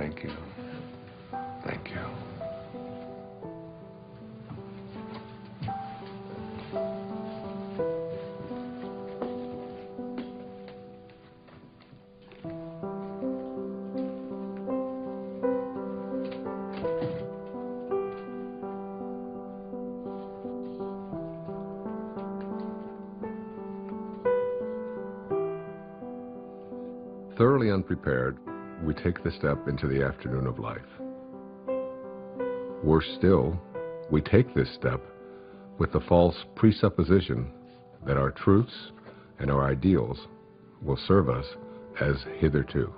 Thank you. Thank you. Thoroughly unprepared, we take the step into the afternoon of life. Worse still, we take this step with the false presupposition that our truths and our ideals will serve us as hitherto.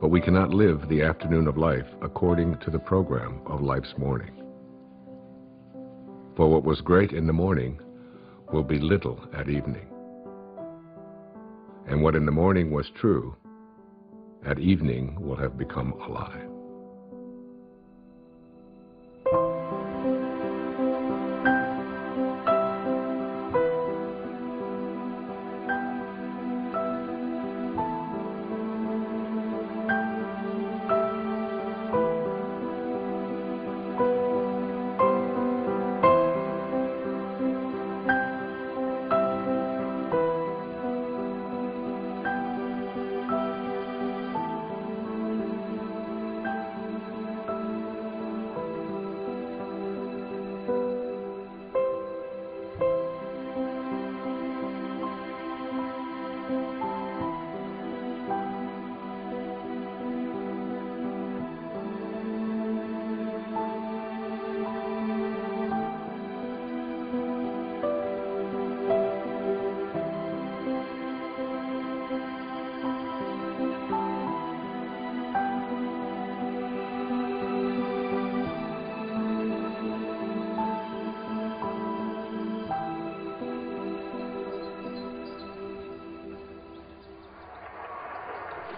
But we cannot live the afternoon of life according to the program of life's morning. For what was great in the morning will be little at evening. And what in the morning was true, at evening will have become a lie.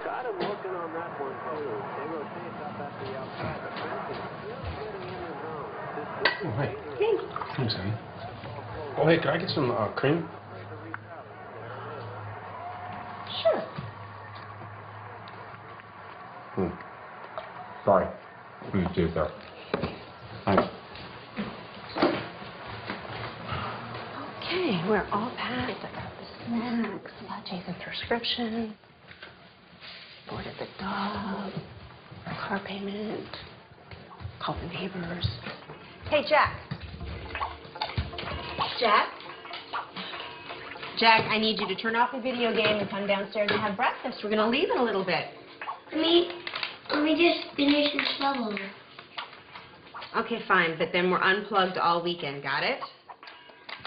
Got him looking on that one, too. They rotate up at the outside. The fence is just getting in the zone. Oh, hey. Hey. Thanks, honey. Oh, hey, can I get some cream? Sure. Sorry. Please do that. Thanks. Okay, we're all packed. I got the snacks, lattes and prescription. Boarded the dog, car payment, call the neighbors. Hey, Jack. Jack? Jack, I need you to turn off the video game and come downstairs and have breakfast. We're going to leave in a little bit. Let me just finish this level. Okay, fine, but then we're unplugged all weekend, got it?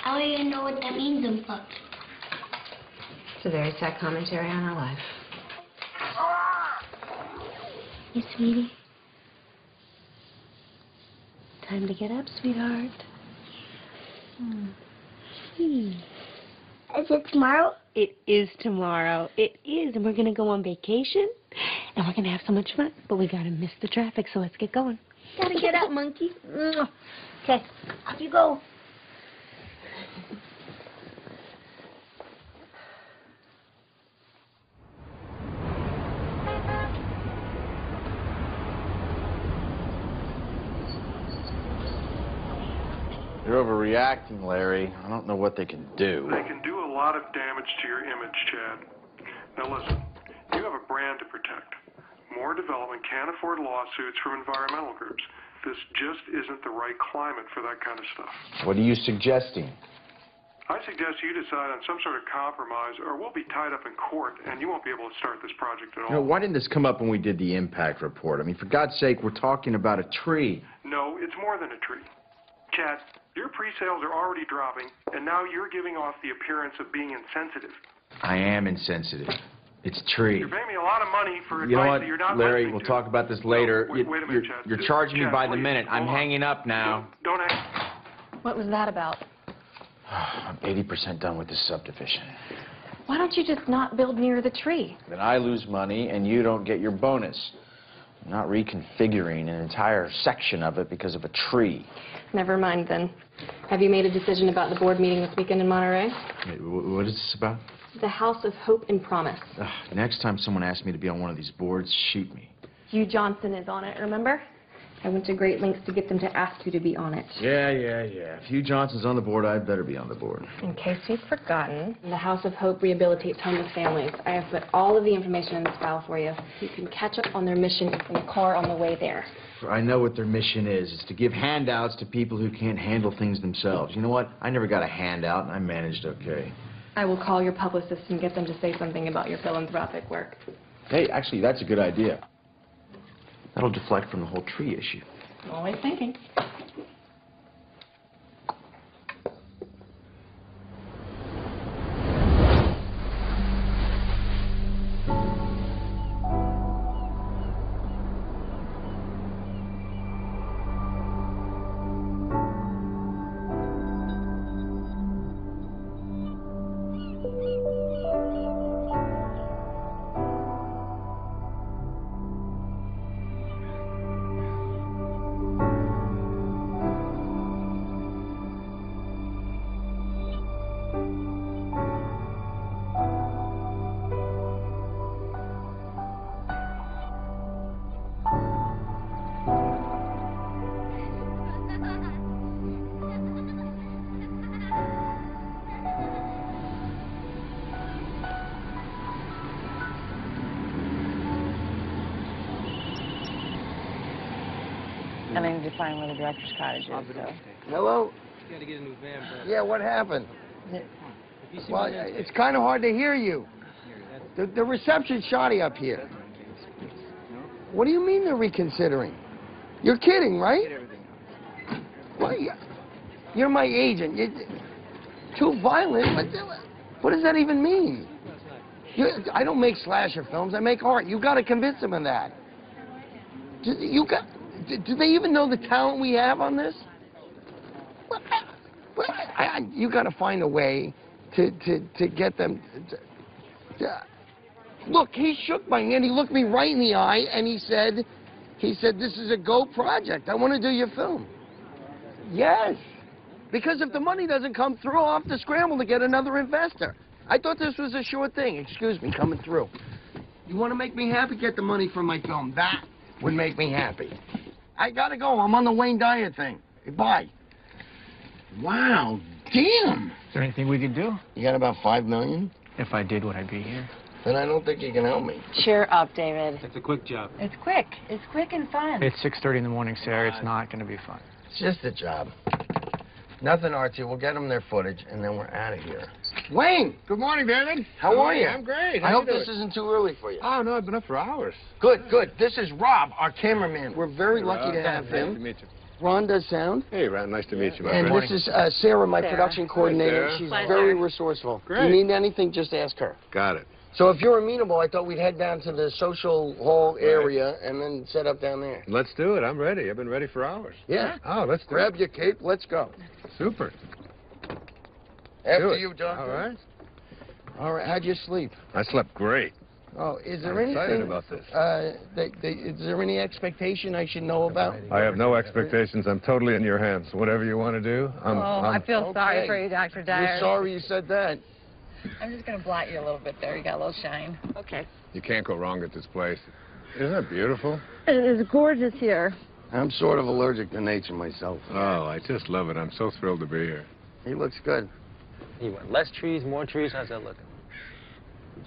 I don't even know what that means, unplugged. It's a very sad commentary on our life. Hey, sweetie. Time to get up, sweetheart. Is it tomorrow? It is tomorrow. It is, and we're going to go on vacation, and we're going to have so much fun. But we got to miss the traffic, so let's get going. Gotta get up, monkey. Okay, off you go. You're overreacting, Larry. I don't know what they can do. They can do a lot of damage to your image, Chad. Now listen, you have a brand to protect. More development can't afford lawsuits from environmental groups. This just isn't the right climate for that kind of stuff. What are you suggesting? I suggest you decide on some sort of compromise, or we'll be tied up in court, and you won't be able to start this project at all. You know, why didn't this come up when we did the impact report? I mean, for God's sake, we're talking about a tree. No, it's more than a tree. Chad, your pre-sales are already dropping, and now you're giving off the appearance of being insensitive. I am insensitive. It's a tree. You're paying me a lot of money for You know advice what, that you're not Larry, listening we'll to. talk about this later. No, wait a minute, Chad. You're charging me Chad, by the please, minute. I'm hold on. hanging up now. Don't hang. What was that about? I'm 80% done with this subdivision. Why don't you just not build near the tree? Then I lose money, and you don't get your bonus. I'm not reconfiguring an entire section of it because of a tree. Never mind, then. Have you made a decision about the board meeting this weekend in Monterey? Wait, what is this about? The House of Hope and Promise. Next time someone asks me to be on one of these boards, shoot me. Hugh Johnson is on it, remember? I went to great lengths to get them to ask you to be on it. Yeah. If Hugh Johnson's on the board, I'd better be on the board. In case you've forgotten, the House of Hope rehabilitates homeless families. I have put all of the information in this file for you. You can catch up on their mission in the car on the way there. I know what their mission is. It's to give handouts to people who can't handle things themselves. You know what? I never got a handout, and I managed okay. I will call your publicist and get them to say something about your philanthropic work. Hey, actually, that's a good idea. That'll deflect from the whole tree issue. Always thinking. And I need to find where the director's cottage is, so. Hello? You gotta get a new van, bro. Yeah, what happened? Well, it's kind of hard to hear you. The reception's shoddy up here. What do you mean they're reconsidering? You're kidding, right? Well, you're my agent. You're too violent. What does that even mean? I don't make slasher films. I make art. You got to convince them of that. Do they even know the talent we have on this? You got to find a way to get them. Look, he shook my hand. He looked me right in the eye, and he said, "This is a go project. I want to do your film." Yes, because if the money doesn't come through, I'll have to scramble to get another investor. I thought this was a sure thing. Excuse me, coming through. You want to make me happy? Get the money from my film. That would make me happy. I gotta go. I'm on the Wayne Dyer thing. Bye. Wow, damn. Is there anything we could do? You got about $5 million? If I did, would I be here? Then I don't think you can help me. Cheer up, David. It's a quick job. It's quick. It's quick and fun. It's 6:30 in the morning, Sarah. It's not going to be fun. It's just a job. Nothing artsy. We'll get them their footage, and then we're out of here. Wayne! Good morning, David. How are you? I'm great. I hope this isn't too early for you. Oh, no, I've been up for hours. Good, good. This is Rob, our cameraman. We're very lucky to have him. Nice to meet you. Ron does sound. Hey, Ron, nice to meet you, my And friend. this is Sarah, my production coordinator. Sarah. She's Pleasure. very resourceful. Great. If you need anything, just ask her. Got it. So if you're amenable, I thought we'd head down to the social hall area and then set up down there. Let's do it. I'm ready. I've been ready for hours. Yeah. Oh, let's do Grab it. your cape. Let's go. Super. After Do it. you, Doctor. All right. All right. How'd you sleep? I slept great. Oh, is there I'm excited anything about this. is there any expectation I should know about? I have no expectations. I'm totally in your hands. Whatever you want to do, I feel sorry Okay. for you, Dr. Dyer. You're sorry you said that. I'm just going to blot you a little bit there. You got a little shine. Okay. You can't go wrong at this place. Isn't it beautiful? It is gorgeous here. I'm sort of allergic to nature myself. Oh, I just love it. I'm so thrilled to be here. He looks good. You want less trees, more trees? How's that looking?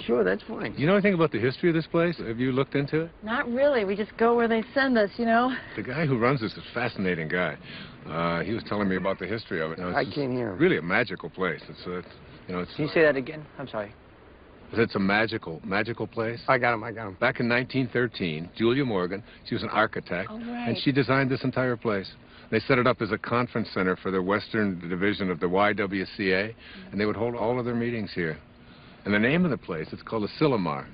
Sure, that's fine. You know anything about the history of this place? Have you looked into it? Not really. We just go where they send us, you know? The guy who runs this is a fascinating guy. He was telling me about the history of it. I can't hear him. Really a magical place. It's Can you say that again? I'm sorry. It's a magical place. I got him. Back in 1913, Julia Morgan, she was an architect, and she designed this entire place. They set it up as a conference center for the Western Division of the YWCA, and they would hold all of their meetings here. And the name of the place, it's called a Silomar.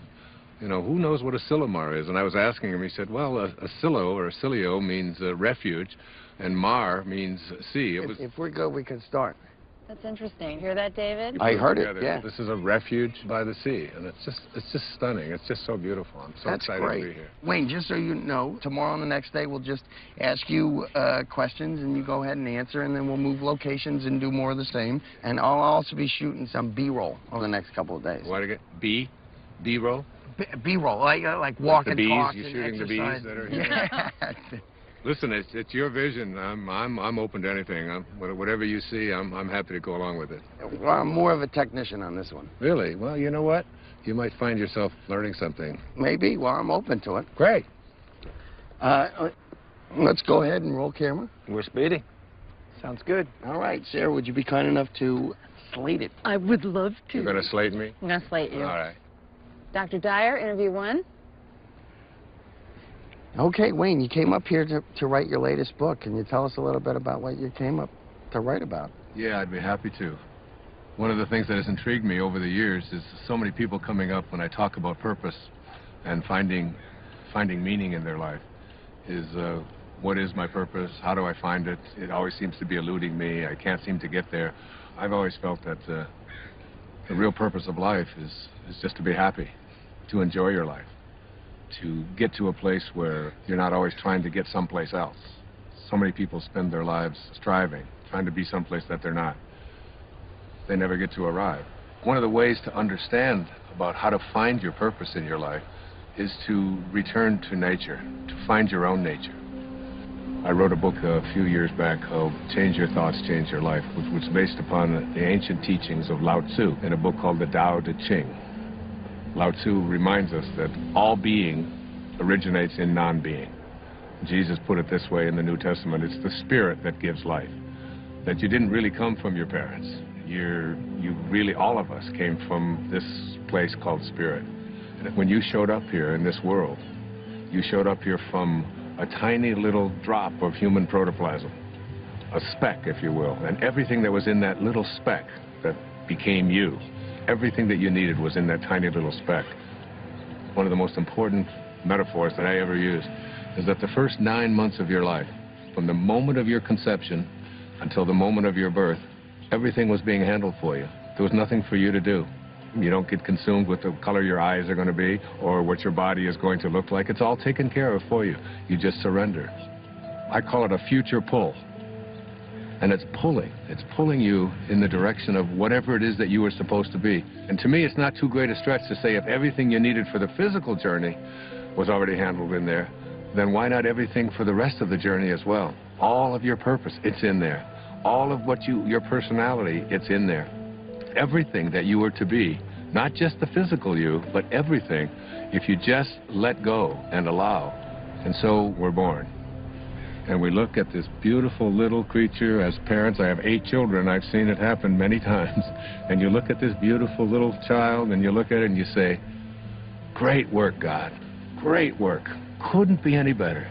You know, who knows what a Silomar is? And I was asking him, he said, well, a silo or a silio means refuge, and mar means sea. If we're good, we can start. That's interesting. Hear that, David? I heard it, together. yeah. This is a refuge by the sea, and it's just stunning. It's just so beautiful. I'm so That's excited great. to be here. Wayne, just so you know, tomorrow and the next day, we'll just ask you questions, and you go ahead and answer, and then we'll move locations and do more of the same. And I'll also be shooting some B-roll over the next couple of days. What to get? B-roll? B-roll, like walk the and bees, talk you're and shooting the exercise. bees that are here. Yeah. Listen, it's your vision. I'm open to anything. Whatever you see, I'm happy to go along with it. Well, I'm more of a technician on this one. Really? Well, you know what? You might find yourself learning something. Maybe. Well, I'm open to it. Great. Let's go ahead and roll camera. We're speeding. Sounds good. All right, Sarah, would you be kind enough to slate it? I would love to. You're going to slate me? I'm going to slate you. All right. Dr. Dyer, interview 1. Okay, Wayne, you came up here to write your latest book. Can you tell us a little bit about what you came up to write about? Yeah, I'd be happy to. One of the things that has intrigued me over the years is so many people coming up when I talk about purpose and finding meaning in their life is what is my purpose? How do I find it? It always seems to be eluding me. I can't seem to get there. I've always felt that the real purpose of life is just to be happy, to enjoy your life, to get to a place where you're not always trying to get someplace else. So many people spend their lives striving, trying to be someplace that they're not. They never get to arrive. One of the ways to understand about how to find your purpose in your life is to return to nature, to find your own nature. I wrote a book a few years back called Change Your Thoughts, Change Your Life, which was based upon the ancient teachings of Lao Tzu in a book called the Tao Te Ching. Lao Tzu reminds us that all being originates in non-being. Jesus put it this way in the New Testament: it's the spirit that gives life. That you didn't really come from your parents. You really, all of us came from this place called spirit. And when you showed up here in this world, you showed up here from a tiny little drop of human protoplasm, a speck, if you will, and everything that was in that little speck that became you, everything that you needed was in that tiny little speck. One of the most important metaphors that I ever used is that the first 9 months of your life, from the moment of your conception until the moment of your birth, everything was being handled for you. There was nothing for you to do. You don't get consumed with the color your eyes are going to be or what your body is going to look like. It's all taken care of for you. You just surrender. I call it a future pull. And it's pulling you in the direction of whatever it is that you were supposed to be. And to me, it's not too great a stretch to say if everything you needed for the physical journey was already handled in there, then why not everything for the rest of the journey as well? All of your purpose, it's in there. All of what your personality, it's in there. Everything that you were to be, not just the physical you, but everything, if you just let go and allow. And so we're born. And we look at this beautiful little creature. As parents, I have 8 children. I've seen it happen many times. And you look at this beautiful little child, and you look at it and you say, great work, God. Great work. Couldn't be any better.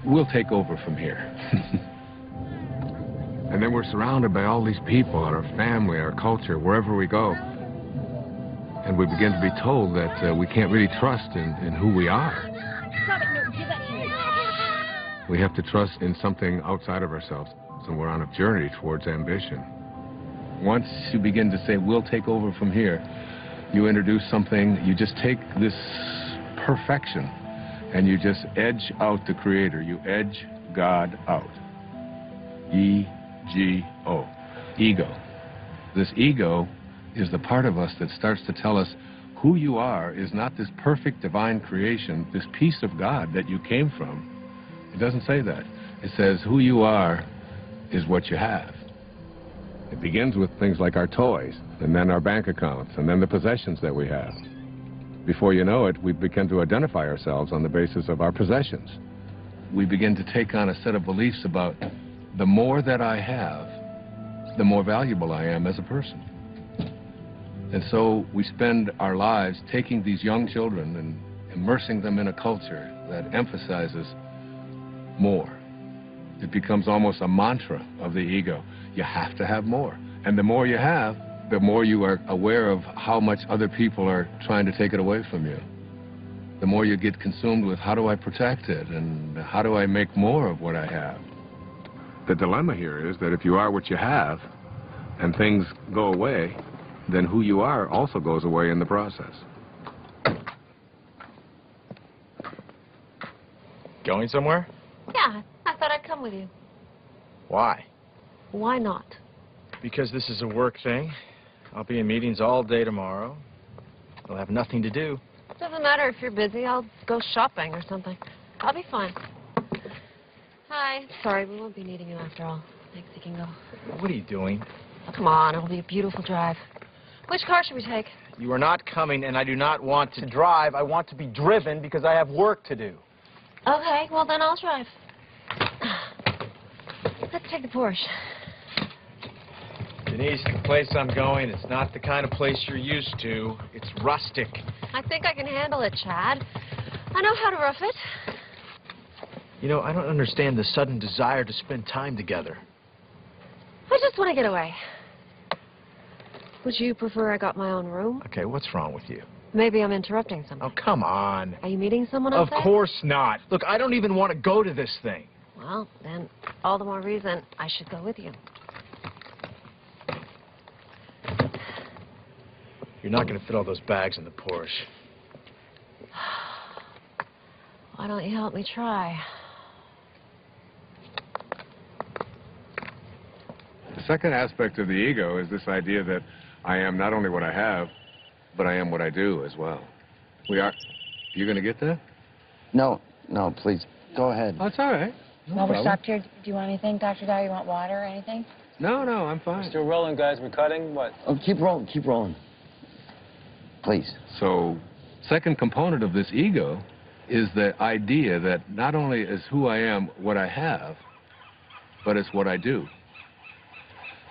We'll take over from here. And then we're surrounded by all these people, our family, our culture, wherever we go. And we begin to be told that we can't really trust in who we are. We have to trust in something outside of ourselves. So we're on a journey towards ambition. Once you begin to say, we'll take over from here, you introduce something, you just take this perfection and you just edge out the Creator. You edge God out. E-G-O. Ego. This ego is the part of us that starts to tell us who you are is not this perfect divine creation, this piece of God that you came from. It doesn't say that. It says who you are is what you have. It begins with things like our toys, and then our bank accounts, and then the possessions that we have. Before you know it, we begin to identify ourselves on the basis of our possessions. We begin to take on a set of beliefs about the more that I have, the more valuable I am as a person. And so we spend our lives taking these young children and immersing them in a culture that emphasizes more. It becomes almost a mantra of the ego. You have to have more. And the more you have, the more you are aware of how much other people are trying to take it away from you. The more you get consumed with how do I protect it and how do I make more of what I have. The dilemma here is that if you are what you have and things go away, then who you are also goes away in the process. Going somewhere? Yeah, I thought I'd come with you. Why? Why not? Because this is a work thing. I'll be in meetings all day tomorrow. I'll have nothing to do. Doesn't matter if you're busy. I'll go shopping or something. I'll be fine. Hi. Sorry, we won't be needing you after all. Thanks, you can go. What are you doing? Oh, come on, it'll be a beautiful drive. Which car should we take? You are not coming, and I do not want to drive. I want to be driven because I have work to do. Okay, well then I'll drive. Let's take the Porsche. Denise, the place I'm going, it's not the kind of place you're used to. It's rustic. I think I can handle it, Chad. I know how to rough it. You know, I don't understand the sudden desire to spend time together. I just want to get away. Would you prefer I got my own room? Okay, what's wrong with you? Maybe I'm interrupting something. Oh, come on. Are you meeting someone else? Of course not. Look, I don't even want to go to this thing. Well, then, all the more reason I should go with you. You're not going to fit all those bags in the Porsche. Why don't you help me try? The second aspect of the ego is this idea that I am not only what I have, but I am what I do as well. We are... You going to get that? No, please. Go ahead. Oh, it's all right. No While we're problem. stopped here, do you want anything, Dr. Dyer? You want water or anything? No, I'm fine. Still rolling, guys. We're cutting. What? Oh, keep rolling. Please. So, second component of this ego is the idea that not only is who I am what I have, but it's what I do.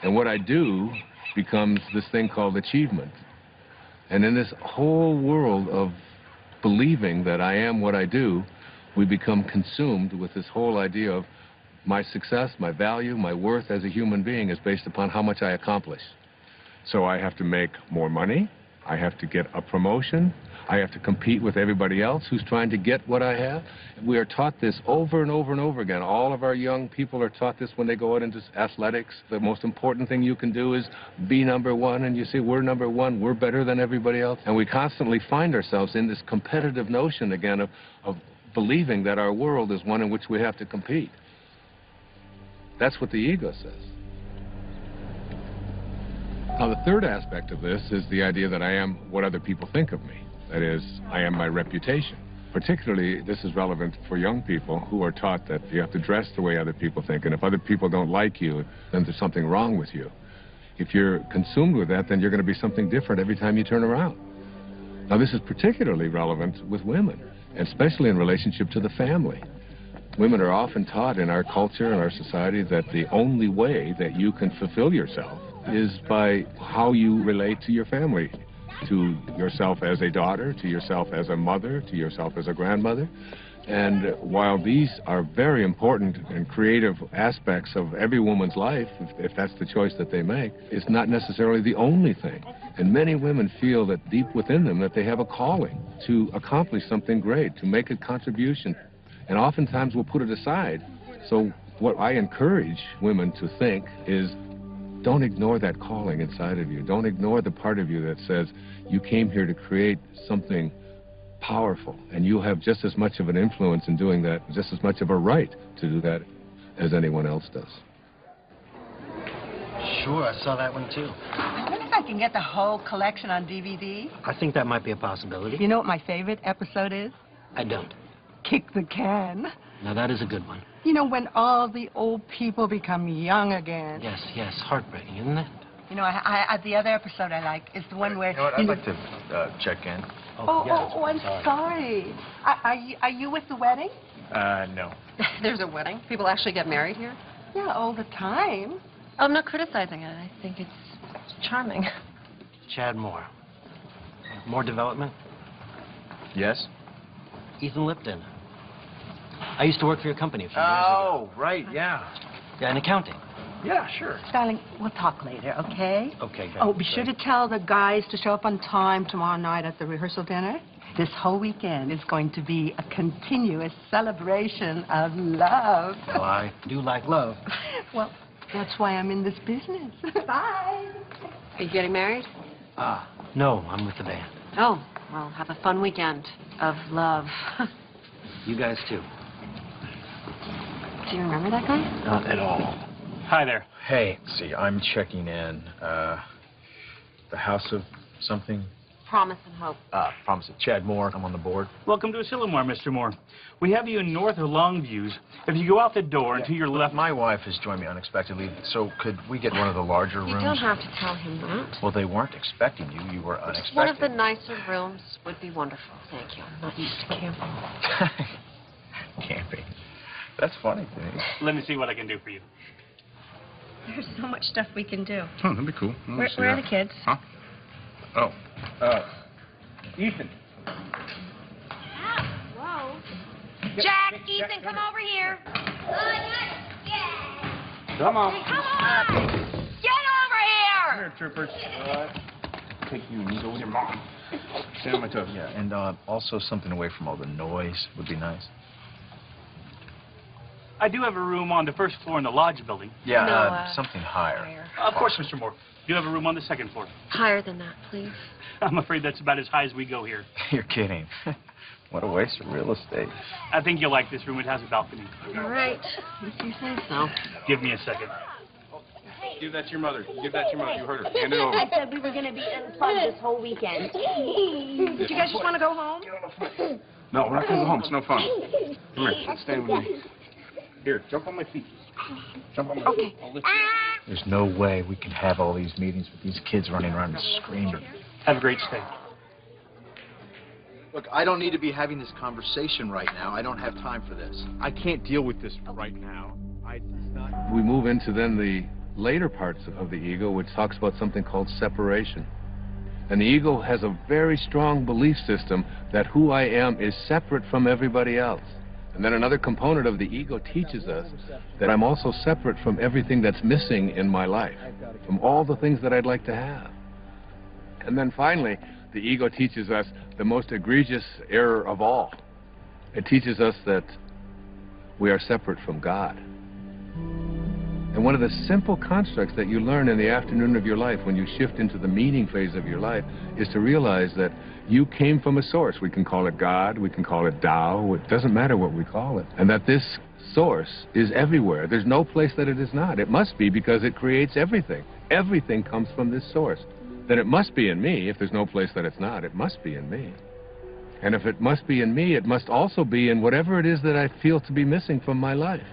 And what I do becomes this thing called achievement. And in this whole world of believing that I am what I do, we become consumed with this whole idea of my success, my value, my worth as a human being is based upon how much I accomplish. So I have to make more money, I have to get a promotion, I have to compete with everybody else who's trying to get what I have. We are taught this over and over and over again. All of our young people are taught this when they go out into athletics. The most important thing you can do is be number one, and you say, we're number one, we're better than everybody else. And we constantly find ourselves in this competitive notion again of believing that our world is one in which we have to compete. That's what the ego says. Now, the third aspect of this is the idea that I am what other people think of me. That is, I am my reputation. Particularly, this is relevant for young people who are taught that you have to dress the way other people think, and if other people don't like you, then there's something wrong with you. If you're consumed with that, then you're going to be something different every time you turn around. Now, this is particularly relevant with women, especially in relationship to the family. Women are often taught in our culture and our society that the only way that you can fulfill yourself is by how you relate to your family, to yourself as a daughter, to yourself as a mother, to yourself as a grandmother. And while these are very important and creative aspects of every woman's life, if that's the choice that they make, it's not necessarily the only thing. And many women feel that deep within them that they have a calling to accomplish something great, to make a contribution, and oftentimes will put it aside. So what I encourage women to think is, don't ignore that calling inside of you. Don't ignore the part of you that says you came here to create something powerful, and you have just as much of an influence in doing that, just as much of a right to do that as anyone else does. Sure, I saw that one too. I wonder if I can get the whole collection on DVD. I think that might be a possibility. You know what my favorite episode is? I don't. Kick the Can. Now that is a good one. You know, when all the old people become young again. Yes, heartbreaking, isn't it? You know, the other episode I like is the one where... You know what, I'd like to check in. I'm sorry. Are you with the wedding? No. There's a wedding? People actually get married here? Yeah, all the time. I'm not criticizing it. I think it's charming. Chad Moore. More development? Yes? Ethan Lipton. I used to work for your company a few years ago. Oh, right, yeah. Yeah, in accounting. Yeah, sure. Darling, we'll talk later, okay? Okay, great. Oh, be sure to tell the guys to show up on time tomorrow night at the rehearsal dinner. This whole weekend is going to be a continuous celebration of love. Well, I do like love. Well, that's why I'm in this business. Bye. Are you getting married? No, I'm with the band. Oh, well, have a fun weekend of love. You guys too. Do you remember that guy? Not at all. Hi there. Hey, see, I'm checking in. The house of something? Promise and Hope. Promise it. Chad Moore. I'm on the board. Welcome to Asilomar, Mr. Moore. We have you in North or Longviews. If you go out the door and to your left... My wife has joined me unexpectedly, so could we get one of the larger rooms? You don't have to tell him that. Well, they weren't expecting you. You were unexpected. One of the nicer rooms would be wonderful. Thank you. I'm not used to camping. Camping. That's funny, Denise. Let me see what I can do for you. There's so much stuff we can do. Oh, that'd be cool. Where are the kids? Huh? Oh. Ethan. Whoa. Jack, Ethan, come over here. Come on. Come on. Get over here. Here, troopers. Take you and you go with your mom. Stand on my toes. Yeah, and also something away from all the noise would be nice. I do have a room on the first floor in the lodge building. Yeah, No, something higher. Of course, Mr. Moore. Do you have a room on the second floor? Higher than that, please. I'm afraid that's about as high as we go here. You're kidding. What a waste of real estate. I think you'll like this room. It has a balcony. All right. If you say so. Give me a second. Give that to your mother. Give that to your mother. You heard her. Hand it over. I said we were going to be unplugged this whole weekend. Do you guys just want to go home? No, we're not going to go home. It's no fun. Come here. Let's stand with me. Here, jump on my feet. Jump on my feet. I'll lift you up. There's no way we can have all these meetings with these kids running around and screaming. Have a great stay. Look, I don't need to be having this conversation right now. I don't have time for this. I can't deal with this right now. We move into then the later parts of the ego, which talks about something called separation. And the ego has a very strong belief system that who I am is separate from everybody else. And then another component of the ego teaches us that I'm also separate from everything that's missing in my life, from all the things that I'd like to have. And then finally, the ego teaches us the most egregious error of all. It teaches us that we are separate from God. And one of the simple constructs that you learn in the afternoon of your life when you shift into the meaning phase of your life is to realize that you came from a source. We can call it God, we can call it Tao, it doesn't matter what we call it. And that this source is everywhere. There's no place that it is not. It must be because it creates everything. Everything comes from this source. Then it must be in me. If there's no place that it's not, it must be in me. And if it must be in me, it must also be in whatever it is that I feel to be missing from my life.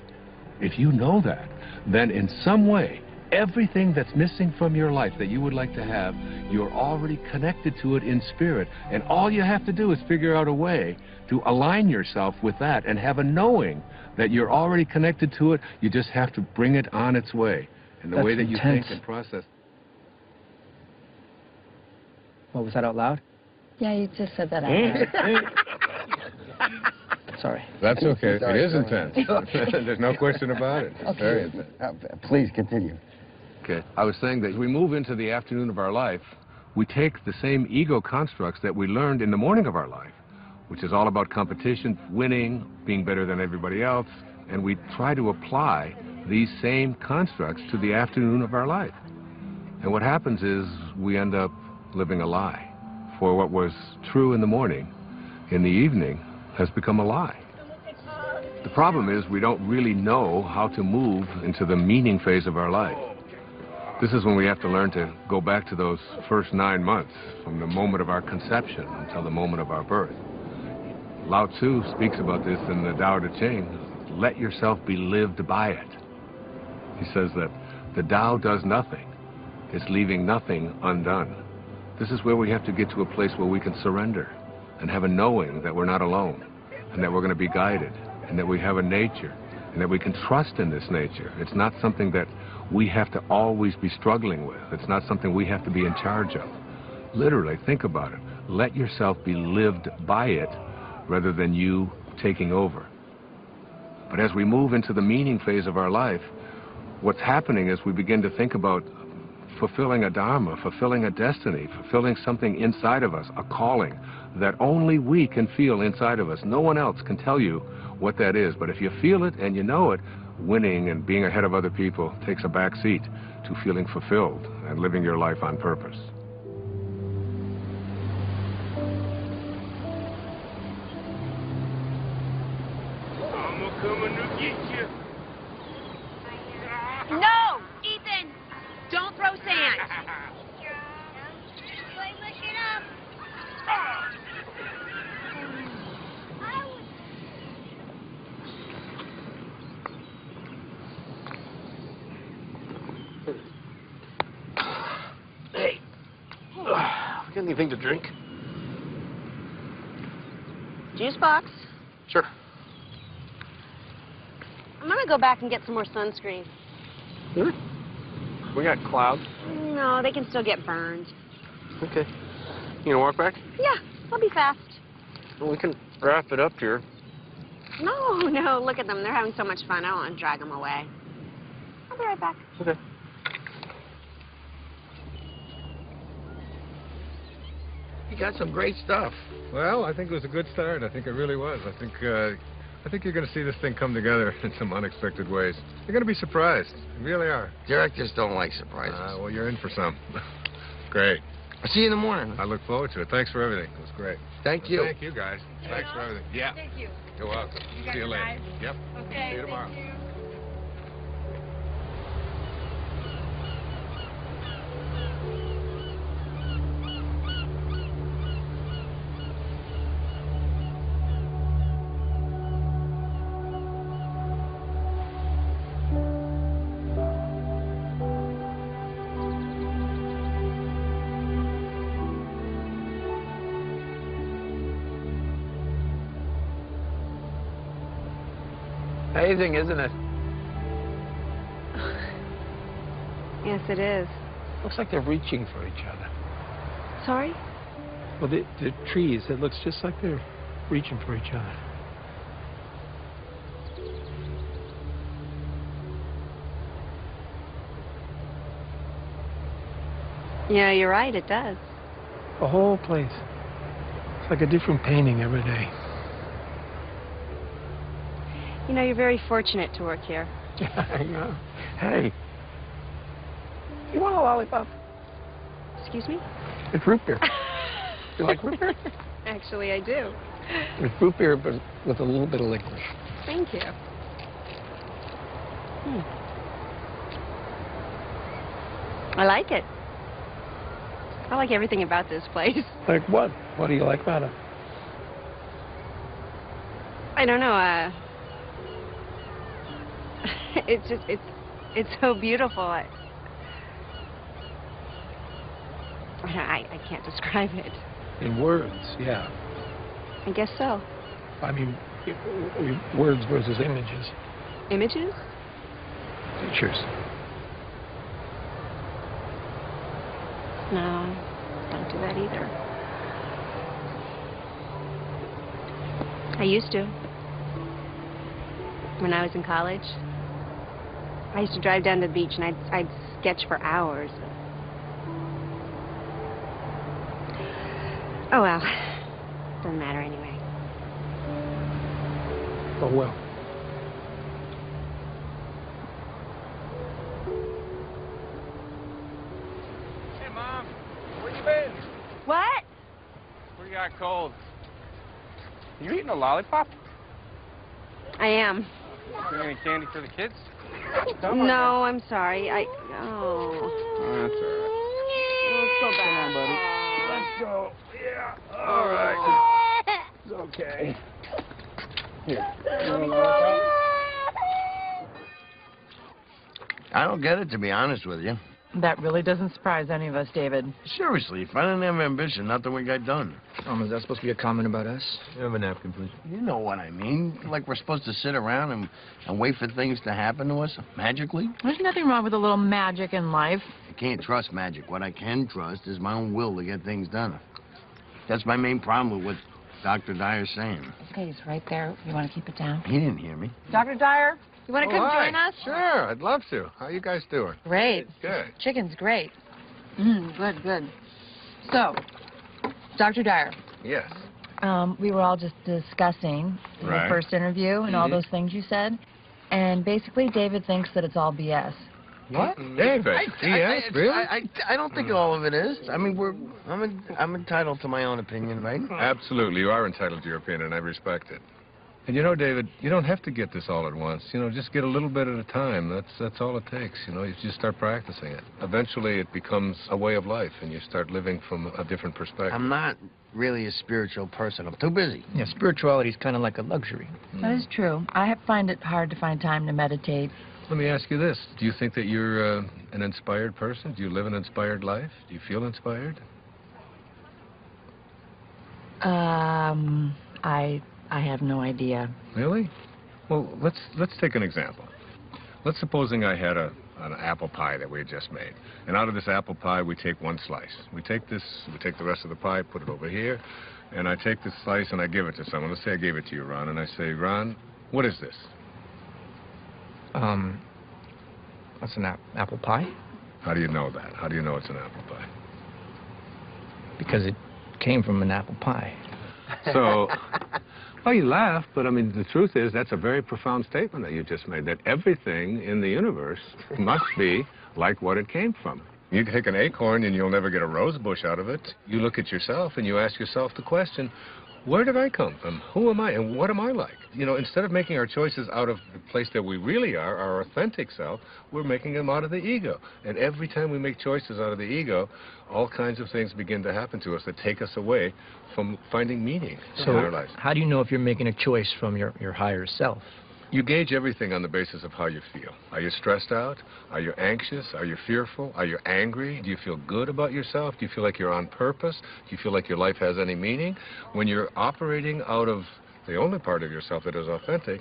If you know that, then in some way, everything that's missing from your life that you would like to have, you're already connected to it in spirit. And all you have to do is figure out a way to align yourself with that and have a knowing that you're already connected to it. You just have to bring it on its way. And the way that you think and process. What, was that out loud? Yeah, you just said that out loud. Sorry. That's okay. It is intense. There's no question about it. It's very intense. Please continue. Okay. I was saying that as we move into the afternoon of our life, we take the same ego constructs that we learned in the morning of our life, which is all about competition, winning, being better than everybody else, and we try to apply these same constructs to the afternoon of our life. And what happens is we end up living a lie. For what was true in the morning, in the evening, has become a lie. The problem is we don't really know how to move into the meaning phase of our life. This is when we have to learn to go back to those first 9 months, from the moment of our conception until the moment of our birth. Lao Tzu speaks about this in the Tao Te Ching. Let yourself be lived by it. He says that the Tao does nothing. It's leaving nothing undone. This is where we have to get to a place where we can surrender and have a knowing that we're not alone and that we're going to be guided and that we have a nature and that we can trust in this nature. It's not something that we have to always be struggling with. It's not something we have to be in charge of. Literally, think about it. Let yourself be lived by it rather than you taking over. But as we move into the meaning phase of our life, what's happening is we begin to think about fulfilling a dharma, fulfilling a destiny, fulfilling something inside of us, a calling that only we can feel inside of us. No one else can tell you what that is. But if you feel it and you know it, winning and being ahead of other people takes a back seat to feeling fulfilled and living your life on purpose. I'm coming to get you. No! Ethan! Don't throw sand! anything to drink? Juice box. Sure. I'm gonna go back and get some more sunscreen. Really? We got clouds. No, they can still get burned. Okay. You gonna walk back? Yeah, I'll be fast. Well, we can wrap it up here. No, look at them. They're having so much fun. I don't want to drag them away. I'll be right back. Okay. You got some great stuff. Well, I think it was a good start. I think it really was. I think you're going to see this thing come together in some unexpected ways. You're going to be surprised. You really are. Directors don't like surprises. Well, you're in for some. Great. I'll see you in the morning. I look forward to it. Thanks for everything. It was great. Thank you. Thank you, guys. Thanks for everything. Yeah. Thank you. You're welcome. See you later. Yep. Okay. See you tomorrow. Thank you. Amazing, isn't it? Yes, it is. Looks like they're reaching for each other. Sorry? Well, the trees, it looks just like they're reaching for each other. Yeah, you're right. It does. The whole place. It's like a different painting every day. You know, you're very fortunate to work here. I know. Hey, you want a lollipop? Excuse me? It's root beer. You like root beer? Actually, I do. It's root beer, but with a little bit of licorice. Thank you. I like it. I like everything about this place. Like what? What do you like about it? I don't know. It's just, it's so beautiful. I can't describe it. In words, yeah. I guess so. I mean, words versus images. Images? Pictures. No, don't do that either. I used to. When I was in college, I used to drive down to the beach and I'd sketch for hours. Oh well, doesn't matter anyway. Oh well. Hey, Mom. Where you been? What? Where you got cold? You eating a lollipop? I am. Bring any candy for the kids? No, I'm sorry. Oh, that's all right. Let's go back. Let's go. Yeah. All right. It's okay. Here. I don't get it, to be honest with you. That really doesn't surprise any of us, David. Seriously, if I didn't have ambition, nothing would get done. Is that supposed to be a comment about us? You have a napkin, please. You know what I mean. Like we're supposed to sit around and wait for things to happen to us magically. There's nothing wrong with a little magic in life. I can't trust magic. What I can trust is my own will to get things done. That's my main problem with what Dr. Dyer's saying. Okay, he's right there. You want to keep it down? He didn't hear me. Dr. Dyer, you want to come hi. join us? Sure, I'd love to. How you guys doing? Great. Good. Chicken's great. Good, good. So, Dr. Dyer. Yes. We were all just discussing the Right. first interview and all those things you said. And basically, David thinks that it's all BS. What? David, yes, really? I don't think all of it is. I mean, I'm entitled to my own opinion, right? Absolutely, you are entitled to your opinion, and I respect it. And you know, David, you don't have to get this all at once. You know, just get a little bit at a time. That's all it takes. You know, you just start practicing it. Eventually, it becomes a way of life, and you start living from a different perspective. I'm not really a spiritual person. I'm too busy. Yeah, spirituality is kind of like a luxury. That is true. I find it hard to find time to meditate. Let me ask you this. Do you think that you're an inspired person? Do you live an inspired life? Do you feel inspired? I have no idea. Really? Well, let's take an example. Let's supposing I had an apple pie that we had just made. And out of this apple pie, we take one slice. We take the rest of the pie, put it over here, and I take this slice and I give it to someone. Let's say I gave it to you, Ron, and I say, Ron, what is this? That's an apple pie. How do you know that? How do you know it's an apple pie? Because it came from an apple pie. So, well, you laugh, but I mean, the truth is that's a very profound statement that you just made, that everything in the universe must be like what it came from. You take an acorn and you'll never get a rose bush out of it. You look at yourself and you ask yourself the question, where did I come from? Who am I and what am I like? You know, instead of making our choices out of the place that we really are, our authentic self, we're making them out of the ego. And every time we make choices out of the ego, all kinds of things begin to happen to us that take us away from finding meaning in our lives. How do you know if you're making a choice from your higher self? You gauge everything on the basis of how you feel. Are you stressed out? Are you anxious? Are you fearful? Are you angry? Do you feel good about yourself? Do you feel like you're on purpose? Do you feel like your life has any meaning? When you're operating out of the only part of yourself that is authentic,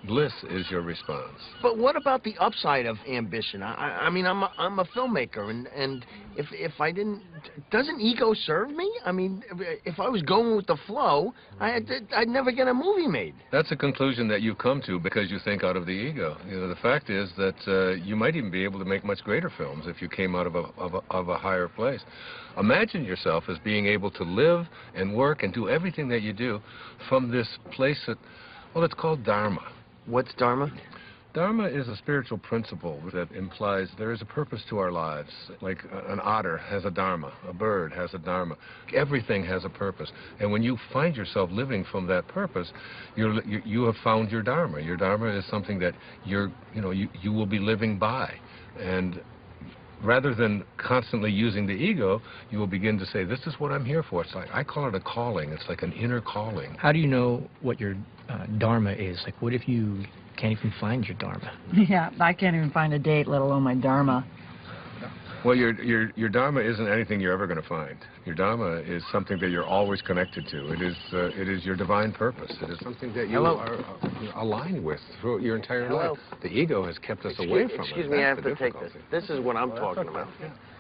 bliss is your response. But what about the upside of ambition? I mean, I'm a filmmaker, and if I didn't, doesn't ego serve me? I mean, if I was going with the flow, I'd never get a movie made. That's a conclusion that you come to because you think out of the ego. You know, the fact is that you might even be able to make much greater films if you came out of a higher place. Imagine yourself as being able to live and work and do everything that you do from this place that, well, it's called Dharma. What's Dharma? Dharma is a spiritual principle that implies there is a purpose to our lives. Like an otter has a dharma, a bird has a dharma. Everything has a purpose. And when you find yourself living from that purpose, you have found your dharma. Your dharma is something that you will be living by. And rather than constantly using the ego, you will begin to say, this is what I'm here for. It's like, I call it a calling. It's like an inner calling. How do you know what your dharma is? Like, what if you can't even find your dharma? Yeah, I can't even find a date, let alone my dharma. Well, your dharma isn't anything you're ever going to find. Your dharma is something that you're always connected to. It is your divine purpose. It is something that you are aligned with throughout your entire life. The ego has kept us away from it. Excuse me, I have to take this. This is what I'm talking about.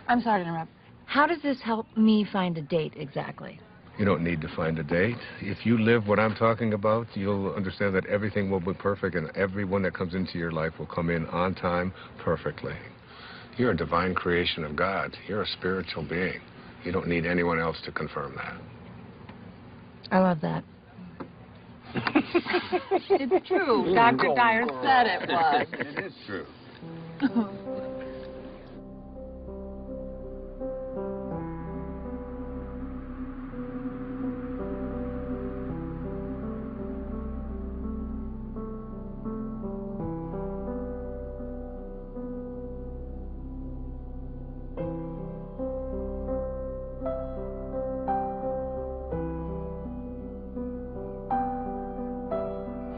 I'm sorry to interrupt. How does this help me find a date exactly? You don't need to find a date. If you live what I'm talking about, you'll understand that everything will be perfect and everyone that comes into your life will come in on time perfectly. You're a divine creation of God. You're a spiritual being. You don't need anyone else to confirm that. I love that. It's true. Dr. Dyer said it was. It is true.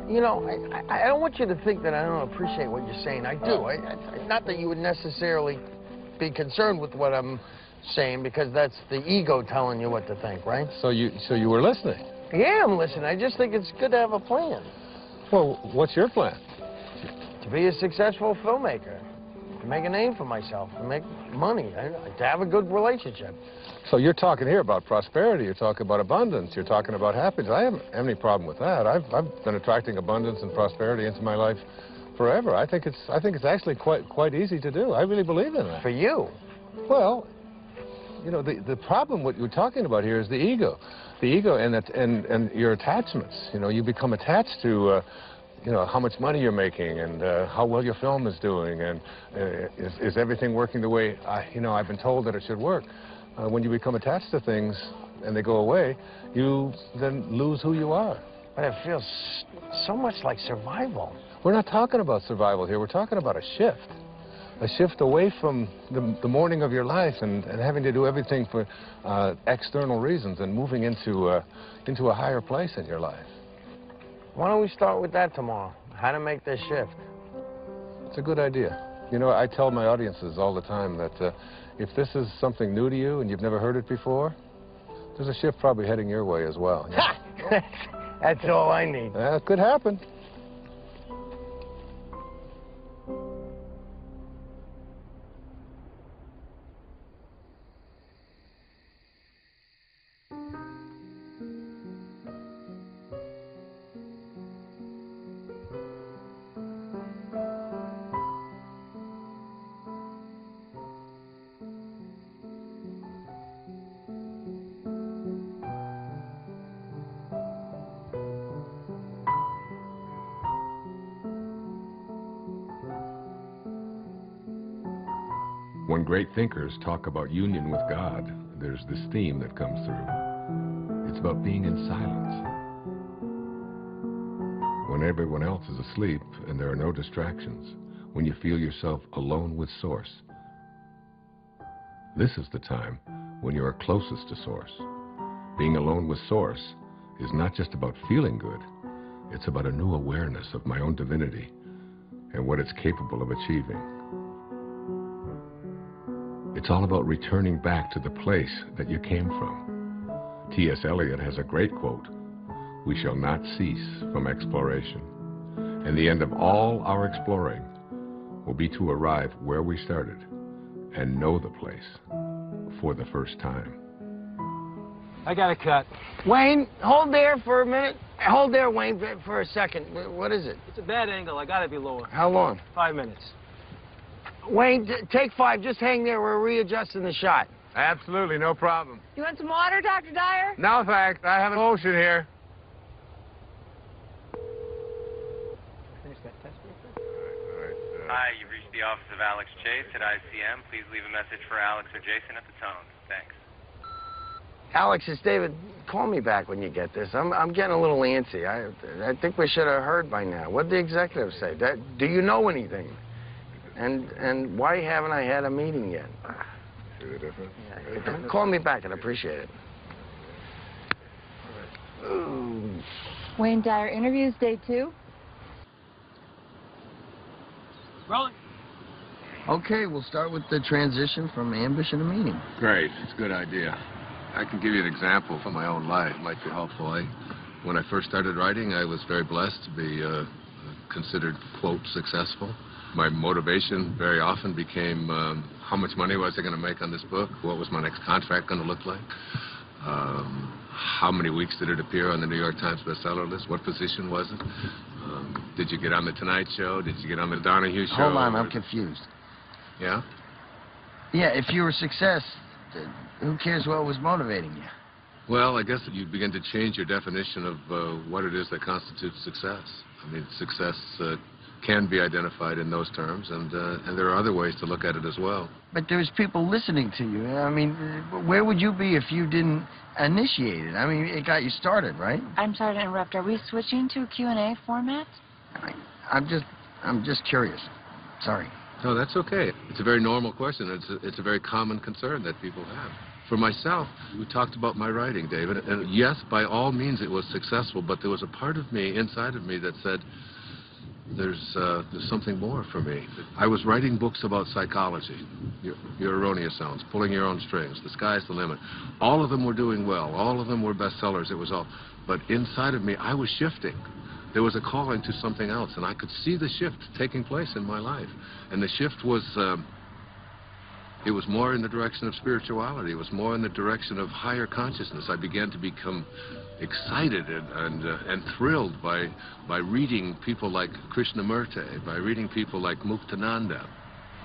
You know, I don't want you to think that I don't appreciate what you're saying. I do. Not that you would necessarily be concerned with what I'm saying, because that's the ego telling you what to think, right? So you were listening? Yeah, I'm listening. I just think it's good to have a plan. Well, what's your plan? To be a successful filmmaker, to make a name for myself, to make money, to have a good relationship. So you're talking here about prosperity, you're talking about abundance, you're talking about happiness. I haven't any problem with that. I've been attracting abundance and prosperity into my life forever. I think it's actually quite easy to do. I really believe in that. For you? Well, you know, the problem what you're talking about here is the ego. The ego and your attachments. You know, you become attached to you know, how much money you're making and how well your film is doing and is everything working the way I've been told that it should work. When you become attached to things and they go away, you then lose who you are. But it feels so much like survival. We're not talking about survival here. We're talking about a shift away from the morning of your life and having to do everything for external reasons and moving into a higher place in your life. Why don't we start with that tomorrow? How to make this shift? It's a good idea. You know, I tell my audiences all the time that if this is something new to you and you've never heard it before, There's a shift probably heading your way as well. Yeah. That's all I need. That could happen. When great thinkers talk about union with God, there's this theme that comes through. It's about being in silence. When everyone else is asleep and there are no distractions, when you feel yourself alone with Source. This is the time when you are closest to Source. Being alone with Source is not just about feeling good, it's about a new awareness of my own divinity and what it's capable of achieving. It's all about returning back to the place that you came from. T.S. Eliot has a great quote, "We shall not cease from exploration, and the end of all our exploring will be to arrive where we started and know the place for the first time." I got a cut. Wayne, hold there for a minute. Hold there, Wayne, for a second. What is it? It's a bad angle. I gotta be lower. How long? 5 minutes. Wayne, take 5. Just hang there. We're readjusting the shot. Absolutely, no problem. You want some water, Dr. Dyer? No, thanks. I have an ocean here. Hi, you've reached the office of Alex Chase at ICM. Please leave a message for Alex or Jason at the tone. Thanks. Alex, it's David. Call me back when you get this. I'm getting a little antsy. I think we should have heard by now. What did the executive say? Do you know anything? And why haven't I had a meeting yet? See the difference? Yeah, call me back. I'd appreciate it. Ooh. Wayne Dyer interviews, day 2. Rolling. Okay, we'll start with the transition from ambition to meaning. Great. It's a good idea. I can give you an example from my own life. It might be helpful. When I first started writing, I was very blessed to be considered, quote, successful. My motivation very often became how much money was I going to make on this book? What was my next contract going to look like? How many weeks did it appear on the New York Times bestseller list? What position was it? Did you get on the Tonight Show? Did you get on the Donahue Show? Hold on, I'm confused. Yeah? Yeah, if you were a success, who cares what was motivating you? Well, I guess you begin to change your definition of what it is that constitutes success. I mean, success can be identified in those terms, and there are other ways to look at it as well. But there's people listening to you. I mean, where would you be if you didn't initiate it? I mean, it got you started, right? I'm sorry to interrupt. Are we switching to a Q&A format? I'm just curious. Sorry. No, that's okay. It's a very normal question. It's a very common concern that people have. For myself, we talked about my writing, David, and yes, by all means it was successful, but there was a part of me, inside of me, that said, there's something more for me. I was writing books about psychology, your erroneous zones, pulling your own strings, the sky's the limit. All of them were doing well. All of them were bestsellers. It was all. But inside of me, I was shifting. There was a calling to something else, and I could see the shift taking place in my life. And the shift was, it was more in the direction of spirituality. It was more in the direction of higher consciousness. I began to become excited and thrilled by reading people like Krishnamurti, by reading people like Muktananda.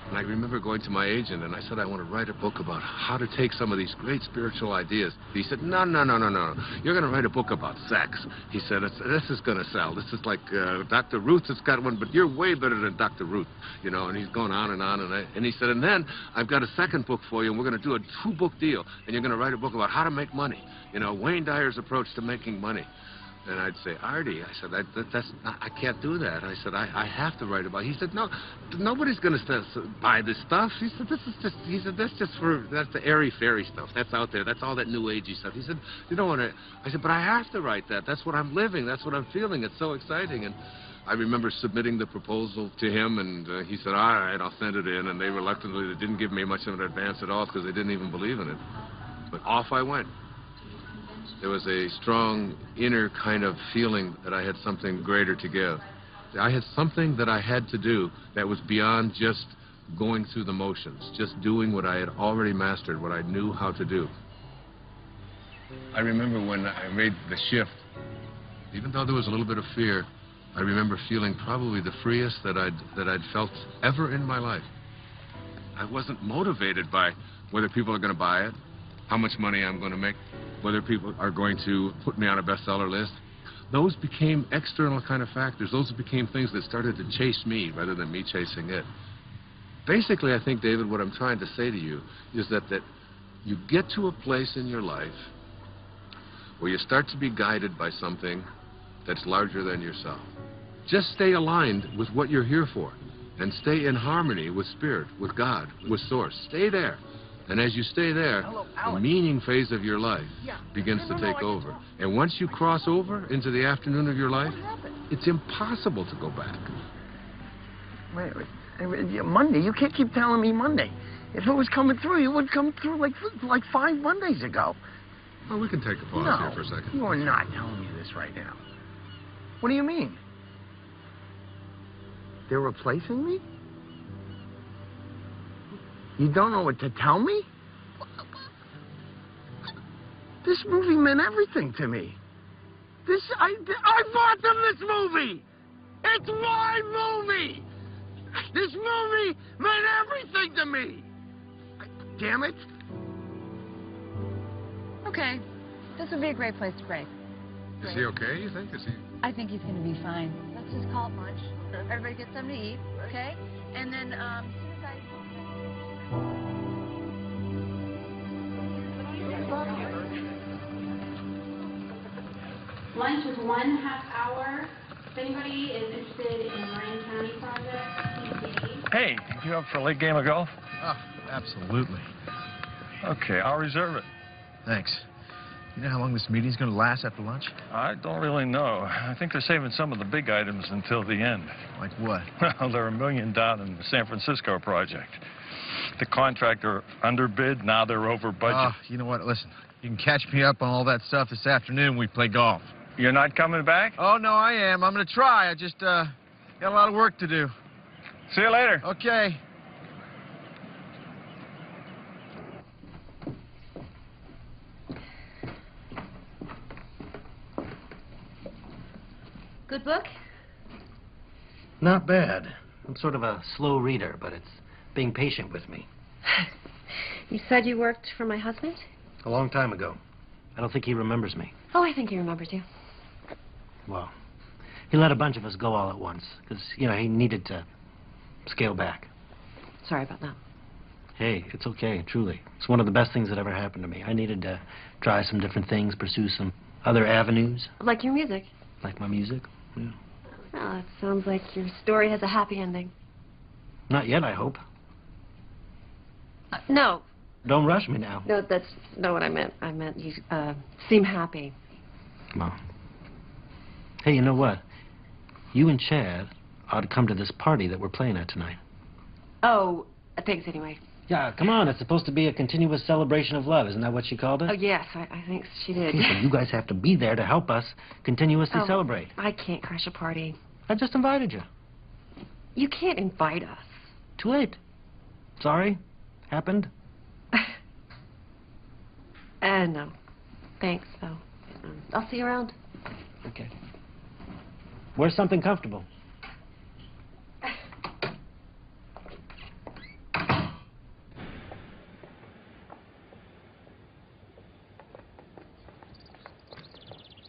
And I remember going to my agent and I said, I want to write a book about how to take some of these great spiritual ideas. He said, no. You're going to write a book about sex. He said, this is going to sell. This is like Dr. Ruth has got one, but you're way better than Dr. Ruth. You know, and he's going on. And he said, and then I've got a second book for you, and we're going to do a 2-book deal. And you're going to write a book about how to make money. You know, Wayne Dyer's approach to making money. And I'd say, Artie, I said, I can't do that. I said, I have to write about it. He said, no, nobody's going to buy this stuff. He said, that's the airy-fairy stuff. That's out there. That's all that new agey stuff. He said, you don't want to. I said, but I have to write that. That's what I'm living. That's what I'm feeling. It's so exciting. And I remember submitting the proposal to him, and he said, all right, I'll send it in. And they reluctantly didn't give me much of an advance at all because they didn't even believe in it. But off I went. There was a strong inner kind of feeling that I had something greater to give. I had something that I had to do that was beyond just going through the motions, just doing what I had already mastered, what I knew how to do. I remember when I made the shift, even though there was a little bit of fear, I remember feeling probably the freest that I'd felt ever in my life. I wasn't motivated by whether people are going to buy it, how much money I'm going to make, whether people are going to put me on a bestseller list. Those became external kind of factors. Those became things that started to chase me rather than me chasing it. Basically, I think, David, what I'm trying to say to you is that you get to a place in your life where you start to be guided by something that's larger than yourself. Just stay aligned with what you're here for, and stay in harmony with Spirit, with God, with Source. Stay there. And as you stay there, the meaning phase of your life begins to take over. And once you cross over into the afternoon of your life, it's impossible to go back. Wait, Monday? You can't keep telling me Monday. If it was coming through, it would come through like 5 Mondays ago. Well, we can take a pause here for a second. You are not telling me this right now. What do you mean? They're replacing me? You don't know what to tell me? This movie meant everything to me. I bought them this movie! It's my movie! This movie meant everything to me! Damn it! Okay. This would be a great place to break. Is he okay, you think? I think he's going to be fine. Let's just call it lunch. Everybody get something to eat, okay? And then, as soon as I... Lunch is 1/2 hour. If anybody is interested in Lorraine County project, please. Hey, you up for a late game of golf? Oh, absolutely. Okay, I'll reserve it. Thanks. You know how long this meeting's going to last after lunch? I don't really know. I think they're saving some of the big items until the end. Like what? Well, they're $1 million down in the San Francisco project. The contractor underbid, now they're over budget. You know what? Listen, you can catch me up on all that stuff this afternoon when we play golf. You're not coming back? Oh, no, I am. I'm going to try. I just got a lot of work to do. See you later. Okay. Good book? Not bad. I'm sort of a slow reader, but it's being patient with me. You said you worked for my husband? A long time ago. I don't think he remembers me. Oh, I think he remembers you. Well, he let a bunch of us go all at once, because, he needed to scale back. Sorry about that. Hey, it's okay, truly. It's one of the best things that ever happened to me. I needed to try some different things, pursue some other avenues. Like your music? Like my music, yeah. Well, it sounds like your story has a happy ending. Not yet, I hope. No. Don't rush me now. No, that's not what I meant. I meant you seem happy. Well. Hey, you know what? You and Chad ought to come to this party that we're playing at tonight. Oh, thanks anyway. Yeah, come on. It's supposed to be a continuous celebration of love. Isn't that what she called it? Oh, yes, I think she did. Okay, so you guys have to be there to help us continuously celebrate. I can't crash a party. I just invited you. You can't invite us. Too late. Sorry. Happened. No. Thanks, though. I'll see you around. Okay. Wear something comfortable.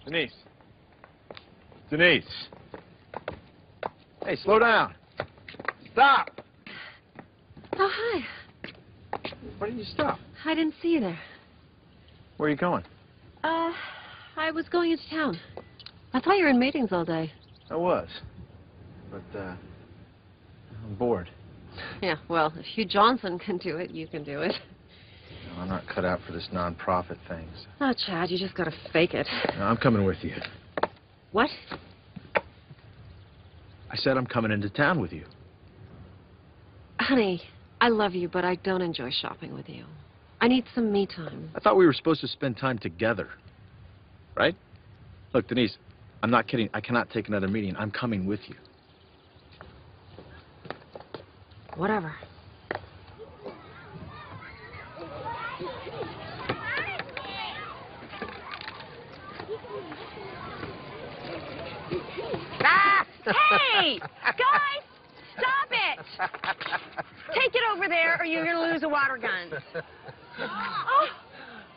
Denise. Denise. Hey, slow down. Stop. Oh, hi. Why didn't you stop? I didn't see you there. Where are you going? I was going into town. I thought you were in meetings all day. I was. But, I'm bored. Yeah, well, if Hugh Johnson can do it, you can do it. No, I'm not cut out for this non-profit thing. So. Oh, Chad, you just gotta fake it. No, I'm coming with you. What? I said I'm coming into town with you. Honey, I love you, but I don't enjoy shopping with you. I need some me time. I thought we were supposed to spend time together. right? Look, Denise, I'm not kidding. I cannot take another meeting. I'm coming with you. Whatever. Ah! Hey! Guys! Stop it! Take it over there or you're going to lose a water gun.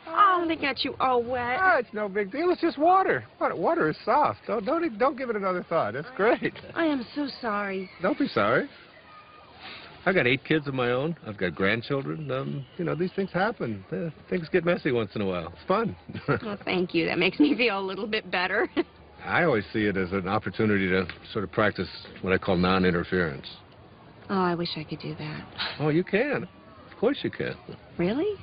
Oh, they got you all wet. Oh, it's no big deal. It's just water. Water is soft. Don't give it another thought. It's great. I am so sorry. Don't be sorry. I've got 8 kids of my own. I've got grandchildren. You know, these things happen. Things get messy once in a while. It's fun. Well, thank you. That makes me feel a little bit better. I always see it as an opportunity to sort of practice what I call non-interference. Oh, I wish I could do that. Oh, you can. Of course you can. Really?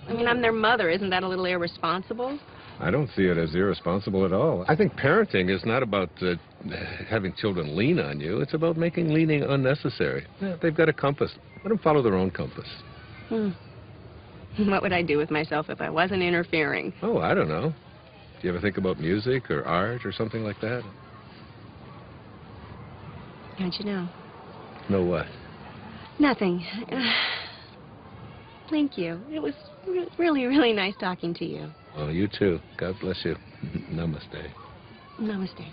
I mean, I'm their mother. Isn't that a little irresponsible? I don't see it as irresponsible at all. I think parenting is not about having children lean on you. It's about making leaning unnecessary. Yeah, they've got a compass. Let them follow their own compass. What would I do with myself if I wasn't interfering? Oh, I don't know. Do you ever think about music or art or something like that? How'd you know? Know what? Nothing. Thank you. It was really, really nice talking to you. Well, you too. God bless you. Namaste. Namaste.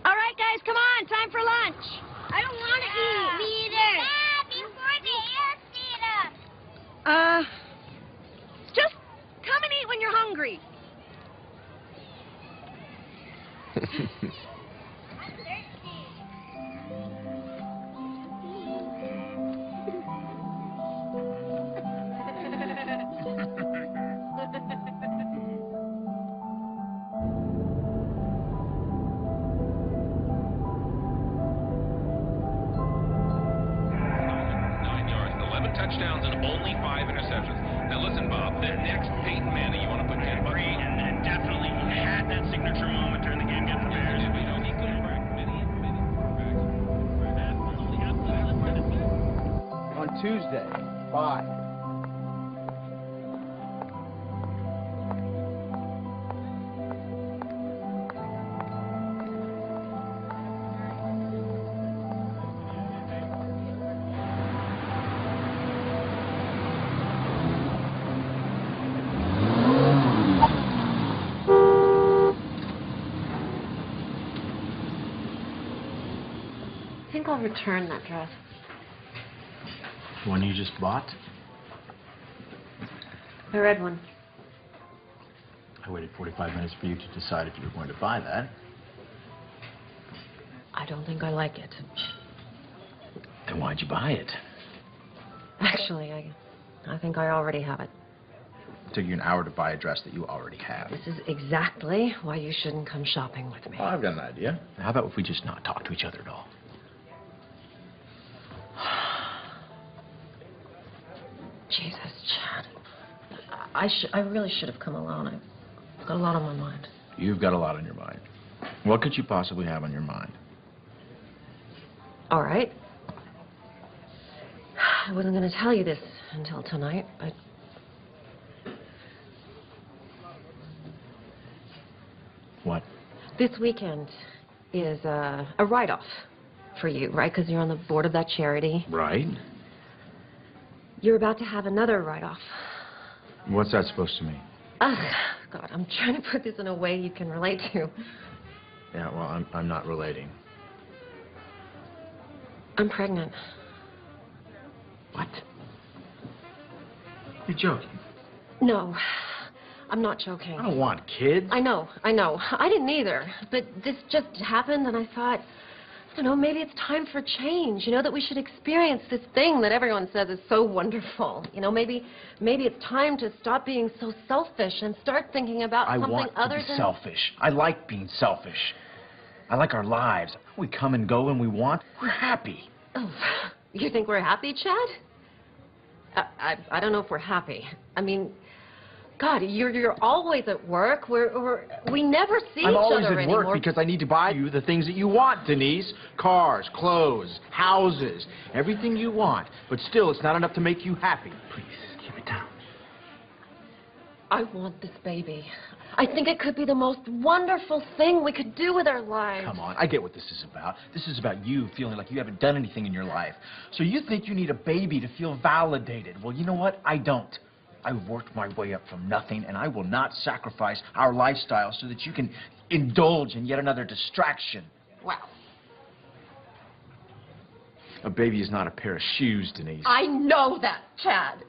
All right, guys, come on. Time for lunch. I don't want to eat. Me either. Before the air speed up. Just come and eat when you're hungry. Touchdowns and only 5 interceptions. Now listen, Bob, the next Peyton Manning, you want to put 10 bucks on? And definitely he had that signature moment during the game against the Bears. You know, he could have cracked many quarterbacks. On Tuesday, 5. I think I'll return that dress. The one you just bought? The red one. I waited 45 minutes for you to decide if you were going to buy that. I don't think I like it. Then why'd you buy it? Actually, I think I already have it. It took you an hour to buy a dress that you already have. This is exactly why you shouldn't come shopping with me. Oh, I've got an idea. How about if we just not talk to each other at all? Jesus, Chad. I really should have come alone. I've got a lot on my mind. You've got a lot on your mind. What could you possibly have on your mind? All right. I wasn't going to tell you this until tonight, but... What? This weekend is a write-off for you, right? Because you're on the board of that charity. Right. You're about to have another write-off. What's that supposed to mean? Ugh, God, I'm trying to put this in a way you can relate to. Yeah, well, I'm not relating. I'm pregnant. What? You're joking. No, I'm not joking. I don't want kids. I know. I didn't either. But this just happened, and I thought, I don't know, maybe it's time for change. You know, that we should experience this thing that everyone says is so wonderful. You know, maybe it's time to stop being so selfish and start thinking about something other than... I want to be selfish. I like being selfish. I like our lives. We come and go when we want. We're happy. Oh, you think we're happy, Chad? I don't know if we're happy. I mean, God, you're always at work. We never see each other anymore. I'm always at work because I need to buy you the things that you want, Denise. Cars, clothes, houses, everything you want. But still, it's not enough to make you happy. Please, keep it down. I want this baby. I think it could be the most wonderful thing we could do with our lives. Come on, I get what this is about. This is about you feeling like you haven't done anything in your life. So you think you need a baby to feel validated. Well, you know what? I don't. I worked my way up from nothing, and I will not sacrifice our lifestyle so that you can indulge in yet another distraction. Wow. A baby is not a pair of shoes, Denise. I know that, Chad.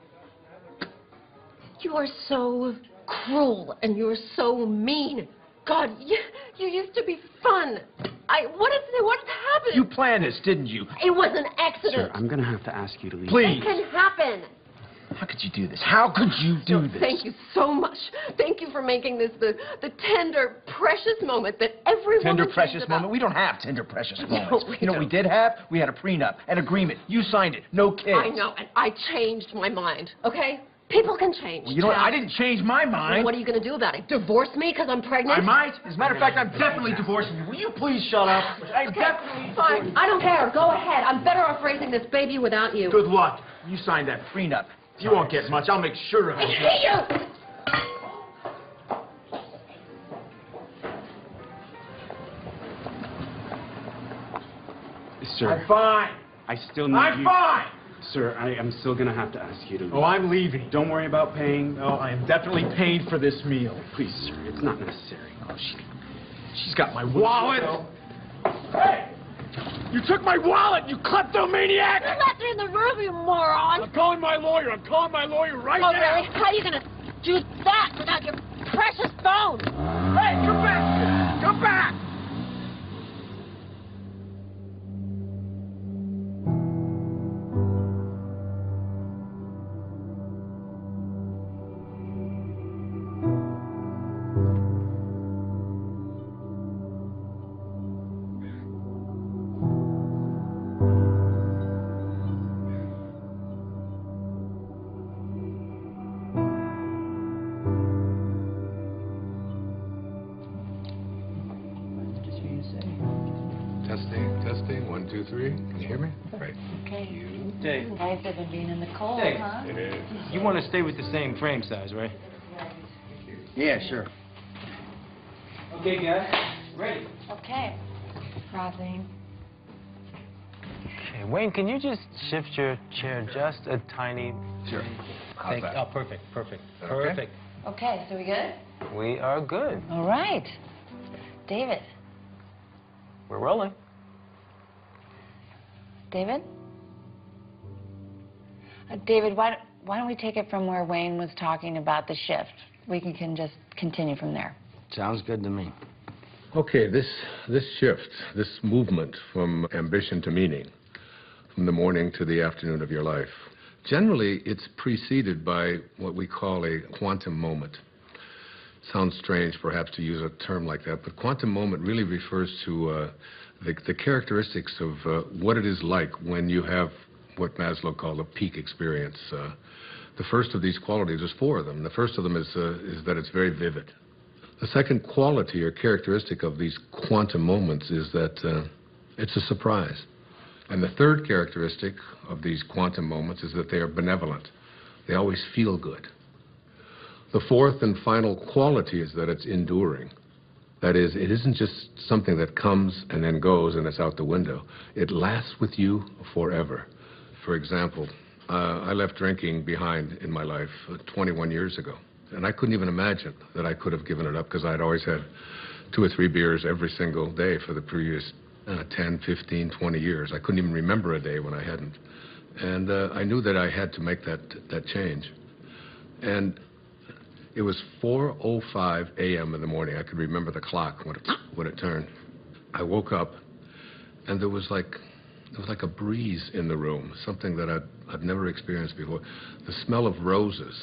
You are so cruel, and you're so mean. God, you used to be fun. What happened? You planned this, didn't you? It was an accident. Sir, I'm going to have to ask you to leave. Please. It can happen. How could you do this? How could you do this? Thank you so much. Thank you for making this the tender, precious moment that every Tender, woman precious dreams about. moment? We don't have tender, precious moments. No, we You know what we did have? We had a prenup, an agreement. You signed it. No kids. I know, and I changed my mind, okay? People can change. Well, you know what? I didn't change my mind. What are you going to do about it? Divorce me because I'm pregnant? I might. As a matter of fact, I'm definitely divorcing you. Will you please shut up? I'm definitely... Fine. I don't care. Go ahead. I'm better off raising this baby without you. Good luck. You signed that prenup. You won't get much. I'll make sure of it. I hate you! Sir. I'm fine. I still need I'm you. fine. Sir, I'm still going to have to ask you to leave. Oh, I'm leaving. Don't worry about paying. Oh, I am definitely paying for this meal. Please, sir, it's not necessary. Oh, she's got my wallet. Hey! You took my wallet, you kleptomaniac! You left it in the room, you moron! I'm calling my lawyer. I'm calling my lawyer right now. Really? How are you going to do that without your precious phone? Hey, come back! Come back! Testing. 1, 2, 3. Can you hear me? Great. Okay. Dave. Nice have been being in the cold, Dave. huh? It is. You want to stay with the same frame size, right? Yeah, sure. Okay, guys. Ready. Okay. Crossing. Okay, Wayne, can you just shift your chair just a tiny... Sure. How's that? Oh, perfect. Okay. Perfect. Okay, so we good? We are good. All right. David. We're rolling. David? David, why don't we take it from where Wayne was talking about the shift? We can just continue from there. Sounds good to me. Okay, this shift, this movement from ambition to meaning, from the morning to the afternoon of your life, generally it's preceded by what we call a quantum moment. Sounds strange, perhaps, to use a term like that, but quantum moment really refers to the characteristics of what it is like when you have what Maslow called a peak experience. The first of these qualities, there's 4 of them. The first of them is that it's very vivid. The second quality or characteristic of these quantum moments is that it's a surprise. And the third characteristic of these quantum moments is that they are benevolent. They always feel good. The fourth and final quality is that it's enduring. That is, it isn't just something that comes and then goes and it's out the window. It lasts with you forever. For example, I left drinking behind in my life 21 years ago. And I couldn't even imagine that I could have given it up because I'd always had 2 or 3 beers every single day for the previous 10, 15, 20 years. I couldn't even remember a day when I hadn't. And I knew that I had to make that change. And it was 4:05 a.m. in the morning. I could remember the clock when it turned. I woke up, and there was like a breeze in the room, something that I'd never experienced before. The smell of roses.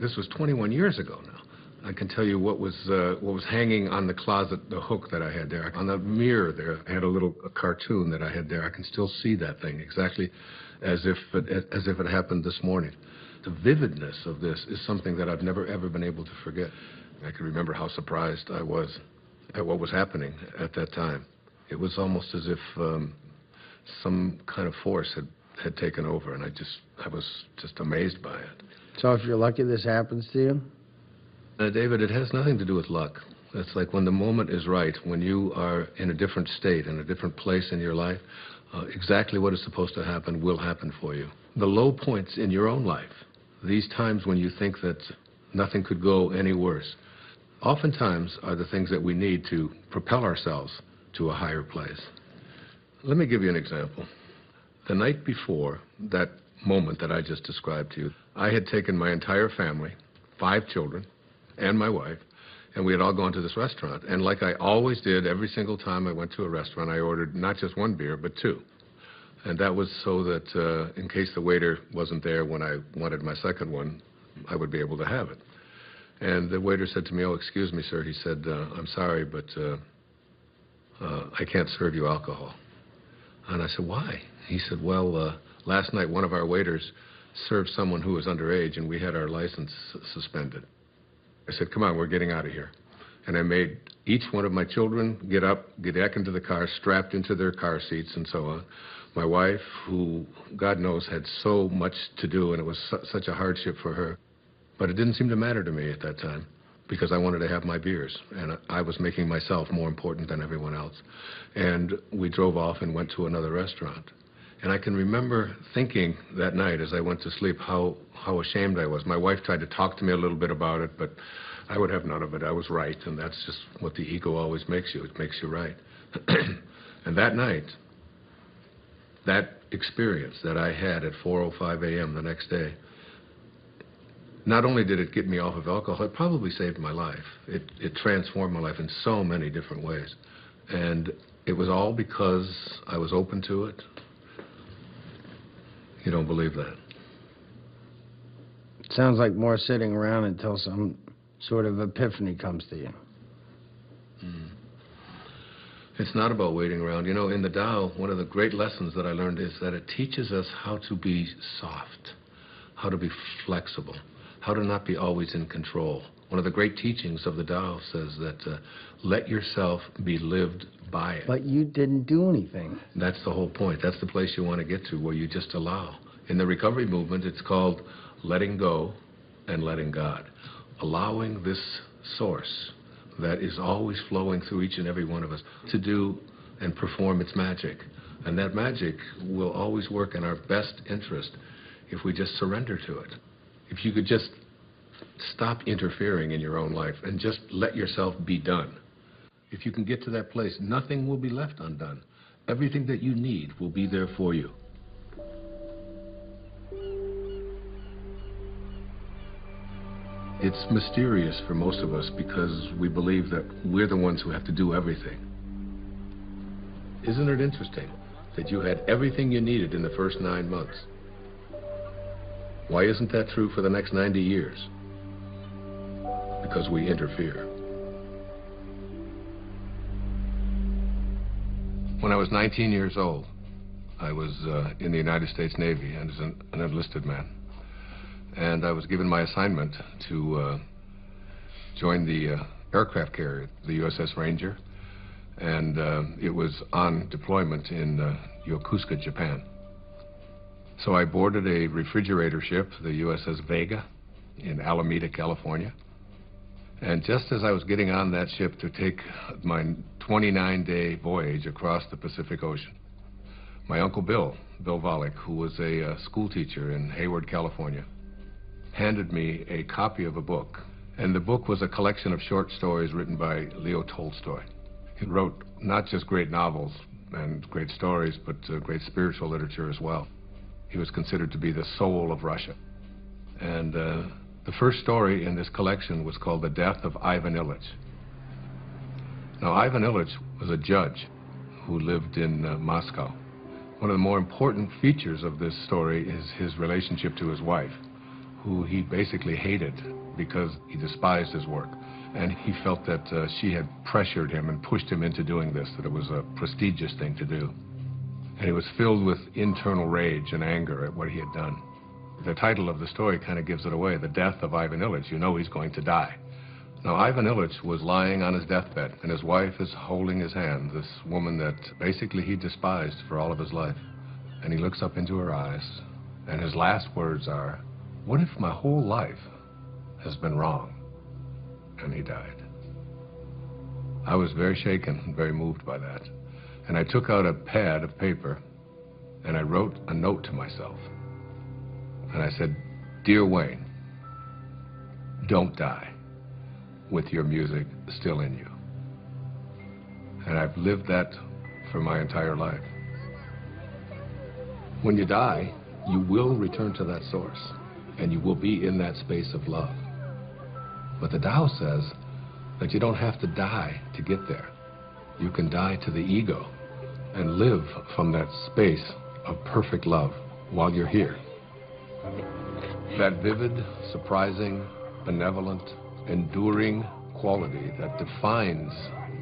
This was 21 years ago now. I can tell you what was hanging on the closet, the hook that I had there. On the mirror there, I had a cartoon that I had there. I can still see that thing exactly as if it happened this morning. The vividness of this is something that I've never, ever been able to forget. I can remember how surprised I was at what was happening at that time. It was almost as if some kind of force had taken over, and I was just amazed by it. So if you're lucky this happens to you, David, it has nothing to do with luck. It's like when the moment is right, when you are in a different state, in a different place in your life, exactly what is supposed to happen will happen for you. The low points in your own life, these times when you think that nothing could go any worse, oftentimes are the things that we need to propel ourselves to a higher place. Let me give you an example. The night before that moment that I just described to you, I had taken my entire family, 5 children, and my wife, and we had all gone to this restaurant. And like I always did, every single time I went to a restaurant, I ordered not just 1 beer, but 2. And that was so that in case the waiter wasn't there when I wanted my second one, I would be able to have it. And the waiter said to me, "Oh, excuse me, sir." He said, "I'm sorry, but I can't serve you alcohol." And I said, "Why?" He said, "Well, last night one of our waiters served someone who was underage, and we had our license suspended." I said, "Come on, we're getting out of here." And I made each one of my children get up, get back into the car, strapped into their car seats and so on. My wife, who, God knows, had so much to do, and it was such a hardship for her. But it didn't seem to matter to me at that time, because I wanted to have my beers, and I was making myself more important than everyone else. And we drove off and went to another restaurant. And I can remember thinking that night as I went to sleep how ashamed I was. My wife tried to talk to me a little bit about it, but I would have none of it. I was right, and that's just what the ego always makes you. It makes you right. And that night, that experience that I had at 4:05 a.m. the next day, not only did it get me off of alcohol, it probably saved my life. It transformed my life in so many different ways. And it was all because I was open to it. You don't believe that? Sounds like more sitting around until some sort of epiphany comes to you. It's not about waiting around. You know, in the Tao, one of the great lessons that I learned is that it teaches us how to be soft, how to be flexible, how to not be always in control. One of the great teachings of the Tao says that let yourself be lived by it. But you didn't do anything. That's the whole point. That's the place you want to get to, where you just allow. In the recovery movement, it's called letting go and letting God. Allowing this source that is always flowing through each and every one of us to do and perform its magic. And that magic will always work in our best interest if we just surrender to it. If you could just stop interfering in your own life and just let yourself be done. If you can get to that place, nothing will be left undone. Everything that you need will be there for you. It's mysterious for most of us because we believe that we're the ones who have to do everything. Isn't it interesting that you had everything you needed in the first 9 months? Why isn't that true for the next 90 years? Because we interfere. When I was 19 years old, I was in the United States Navy and as an enlisted man. And I was given my assignment to join the aircraft carrier, the USS Ranger. And it was on deployment in Yokosuka, Japan. So I boarded a refrigerator ship, the USS Vega, in Alameda, California. And just as I was getting on that ship to take my 29-day voyage across the Pacific Ocean, my Uncle Bill Volek, who was a school teacher in Hayward, California, handed me a copy of a book. And the book was a collection of short stories written by Leo Tolstoy. He wrote not just great novels and great stories, but great spiritual literature as well. He was considered to be the soul of Russia. And the first story in this collection was called The Death of Ivan Ilyich. Now, Ivan Ilyich was a judge who lived in Moscow. One of the more important features of this story is his relationship to his wife, who he basically hated because he despised his work. And he felt that she had pressured him and pushed him into doing this, that it was a prestigious thing to do. And he was filled with internal rage and anger at what he had done. The title of the story kind of gives it away, The Death of Ivan Ilyich. You know he's going to die. Now, Ivan Ilyich was lying on his deathbed, and his wife is holding his hand, this woman that basically he despised for all of his life. And he looks up into her eyes, and his last words are, "What if my whole life has been wrong? and he died. I was very shaken and very moved by that. And I took out a pad of paper and I wrote a note to myself. And I said, "Dear Wayne, don't die with your music still in you." And I've lived that for my entire life. When you die, you will return to that source, and you will be in that space of love. But the Tao says that you don't have to die to get there. You can die to the ego and live from that space of perfect love while you're here. That vivid, surprising, benevolent, enduring quality that defines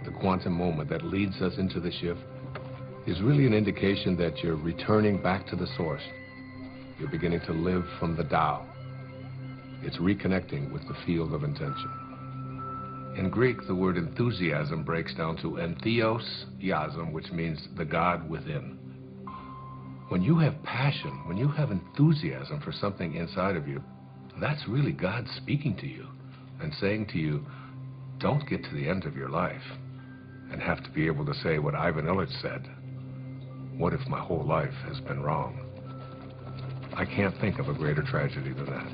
the quantum moment that leads us into the shift is really an indication that you're returning back to the source. You're beginning to live from the Tao. It's reconnecting with the field of intention. In Greek, the word enthusiasm breaks down to entheos-iasm, which means the God within. When you have passion, when you have enthusiasm for something inside of you, that's really God speaking to you and saying to you, don't get to the end of your life and have to be able to say what Ivan Illich said, what if my whole life has been wrong? I can't think of a greater tragedy than that.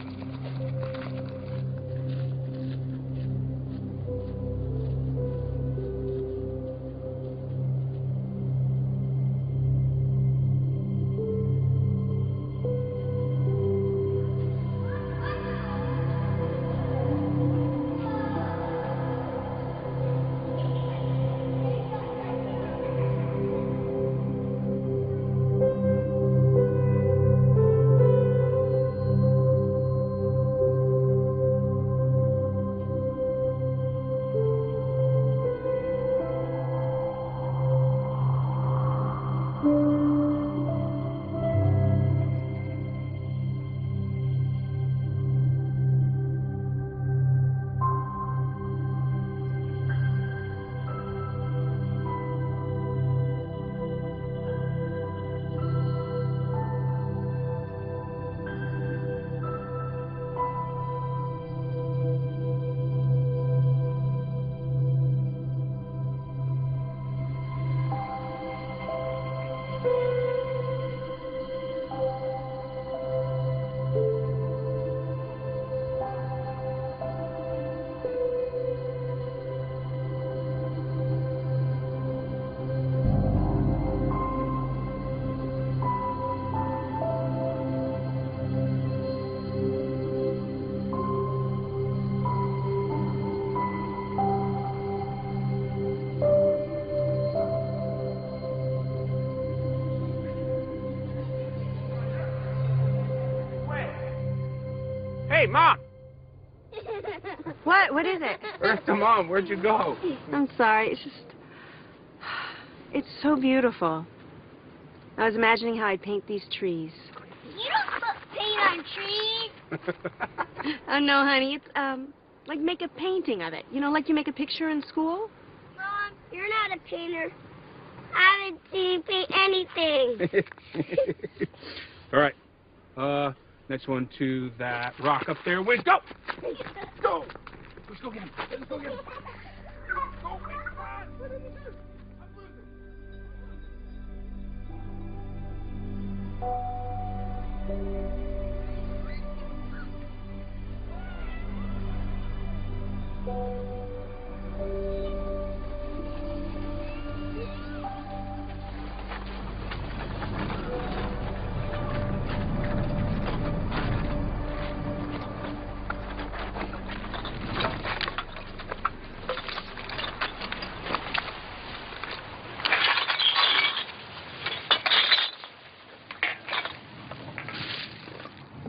Hey, Mom! What? What is it? Where's the Mom? Where'd you go? I'm sorry. It's just... It's so beautiful. I was imagining how I'd paint these trees. You don't put paint on trees. Oh, no, honey. It's, like make a painting of it. You know, like you make a picture in school? Mom, you're not a painter. I haven't seen you paint anything. All right. Next one to that rock up there. Wiz, go! Let's go! Let's go get him. Let's go get him. Go, Wiz, come on! What did you do? I'm losing.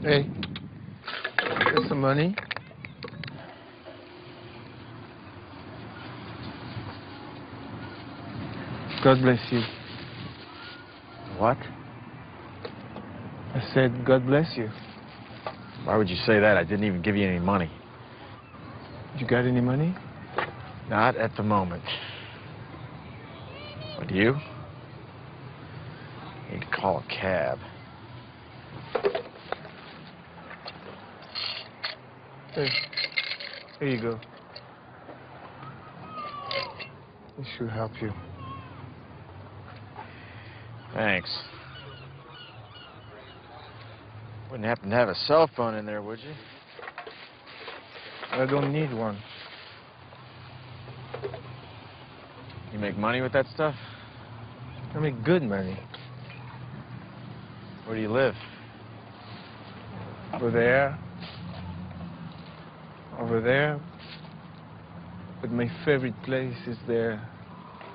Hey, here's some money. God bless you. What? I said, God bless you. Why would you say that? I didn't even give you any money. You got any money? Not at the moment. What do you? Need to call a cab. Hey, here you go. It should help you. Thanks. Wouldn't happen to have a cell phone in there, would you? I don't need one. You make money with that stuff? I make good money. Where do you live? Over there. Over there. But my favorite place is there.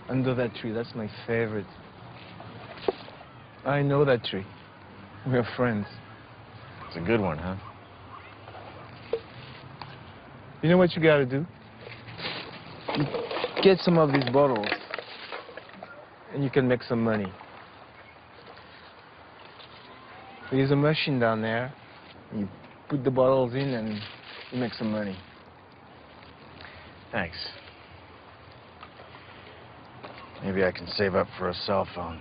Under that tree. That's my favorite. I know that tree. We're friends. It's a good one, huh? You know what you gotta do? Get some of these bottles, and you can make some money. There's a machine down there. You put the bottles in, and you make some money. Thanks. Maybe I can save up for a cell phone.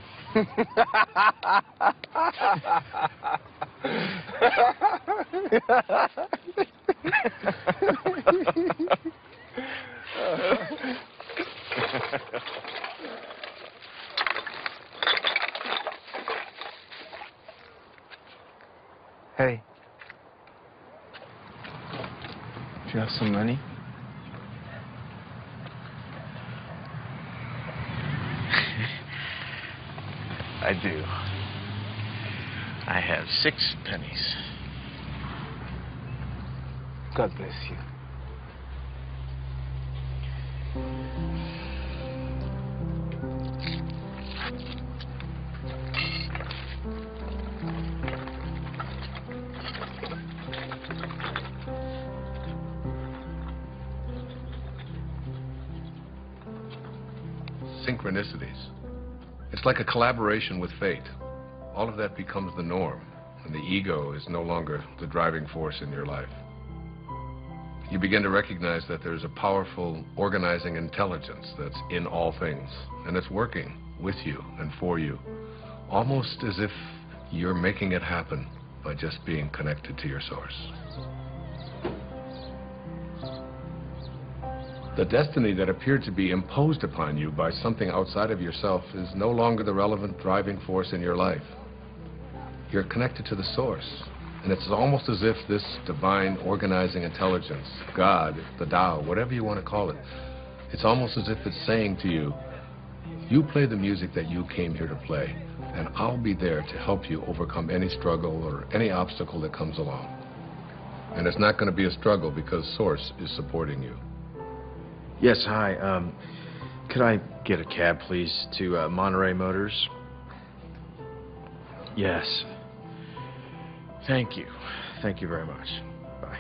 Hey. Do you have some money? I do. I have 6 pennies. God bless you. Synchronicities. It's like a collaboration with fate. All of that becomes the norm, and the ego is no longer the driving force in your life. You begin to recognize that there's a powerful organizing intelligence that's in all things, and it's working with you and for you, almost as if you're making it happen by just being connected to your source. The destiny that appeared to be imposed upon you by something outside of yourself is no longer the relevant driving force in your life. You're connected to the source, and it's almost as if this divine organizing intelligence, God, the Tao, whatever you want to call it, it's almost as if it's saying to you, you play the music that you came here to play, and I'll be there to help you overcome any struggle or any obstacle that comes along. And it's not going to be a struggle because Source is supporting you. Yes, hi. Could I get a cab, please, to Monterey Motors? Yes. Thank you. Thank you very much. Bye.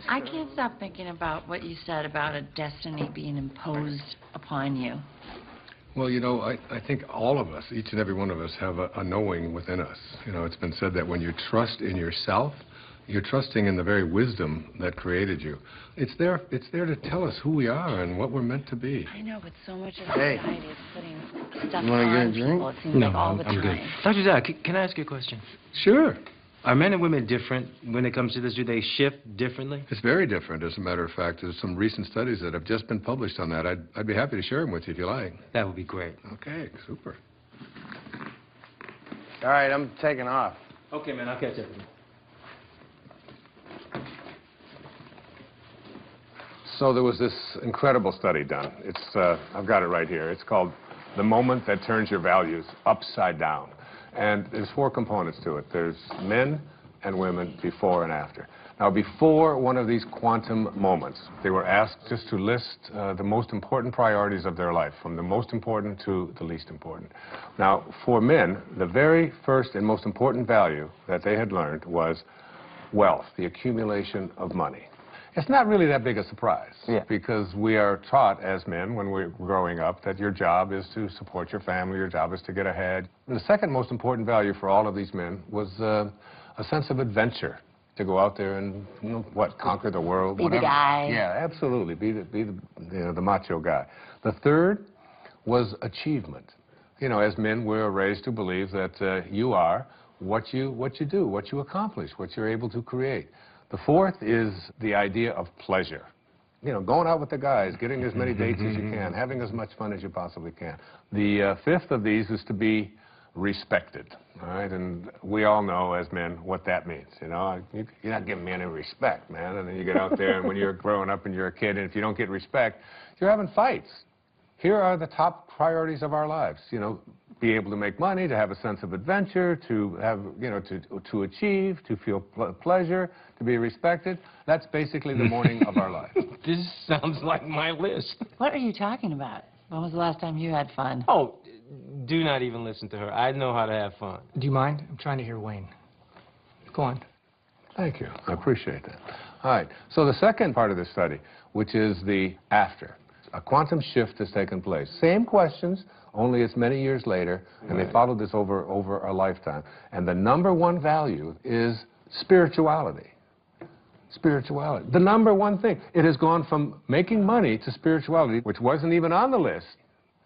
I can't stop thinking about what you said about a destiny being imposed upon you. Well, you know, I think all of us, each and every one of us, have a knowing within us. You know, it's been said that when you trust in yourself, you're trusting in the very wisdom that created you. It's there to tell us who we are and what we're meant to be. I know, but so much of Hey. society is putting stuff You wanna get a on drink? people. It seems No, like all the I'm time. good. Dr. Zach, can I ask you a question? Sure. Are men and women different when it comes to this? Do they shift differently? It's very different, as a matter of fact. There's some recent studies that have just been published on that. I'd be happy to share them with you if you like. That would be great. Okay, super. All right, I'm taking off. Okay, man, I'll catch up with you. So there was this incredible study done. It's I've got it right here. It's called The Moment That Turns Your Values Upside Down. And there's 4 components to it. There's men and women before and after. Now, before one of these quantum moments, they were asked just to list the most important priorities of their life, from the most important to the least important. Now, for men, the very first and most important value that they had learned was wealth, the accumulation of money. It's not really that big a surprise, because we are taught as men when we're growing up that your job is to support your family, your job is to get ahead. The second most important value for all of these men was a sense of adventure, to go out there and, you know, conquer the world. Be the guy. Yeah, absolutely, be the macho guy. The third was achievement. You know, as men, we're raised to believe that you are what you do, what you accomplish, what you're able to create. The fourth is the idea of pleasure. You know, going out with the guys, getting as many dates as you can, having as much fun as you possibly can. The fifth of these is to be respected, all right? And we all know as men what that means, you know? You're not giving me any respect, man. And then you get out there, and when you're growing up and you're a kid, and if you don't get respect, you're having fights. Here are the top priorities of our lives, you know, be able to make money, to have a sense of adventure, to have, you know, to achieve, to feel pleasure, to be respected. That's basically the morning of our life. This sounds like my list. What are you talking about? When was the last time you had fun? Oh, do not even listen to her. I know how to have fun. Do you mind? I'm trying to hear Wayne. Go on. Thank you. I appreciate that. All right. So the second part of this study, which is the after. A quantum shift has taken place. Same questions, only it's many years later, and they followed this over a lifetime. And the number one value is spirituality. Spirituality. The number one thing. It has gone from making money to spirituality, which wasn't even on the list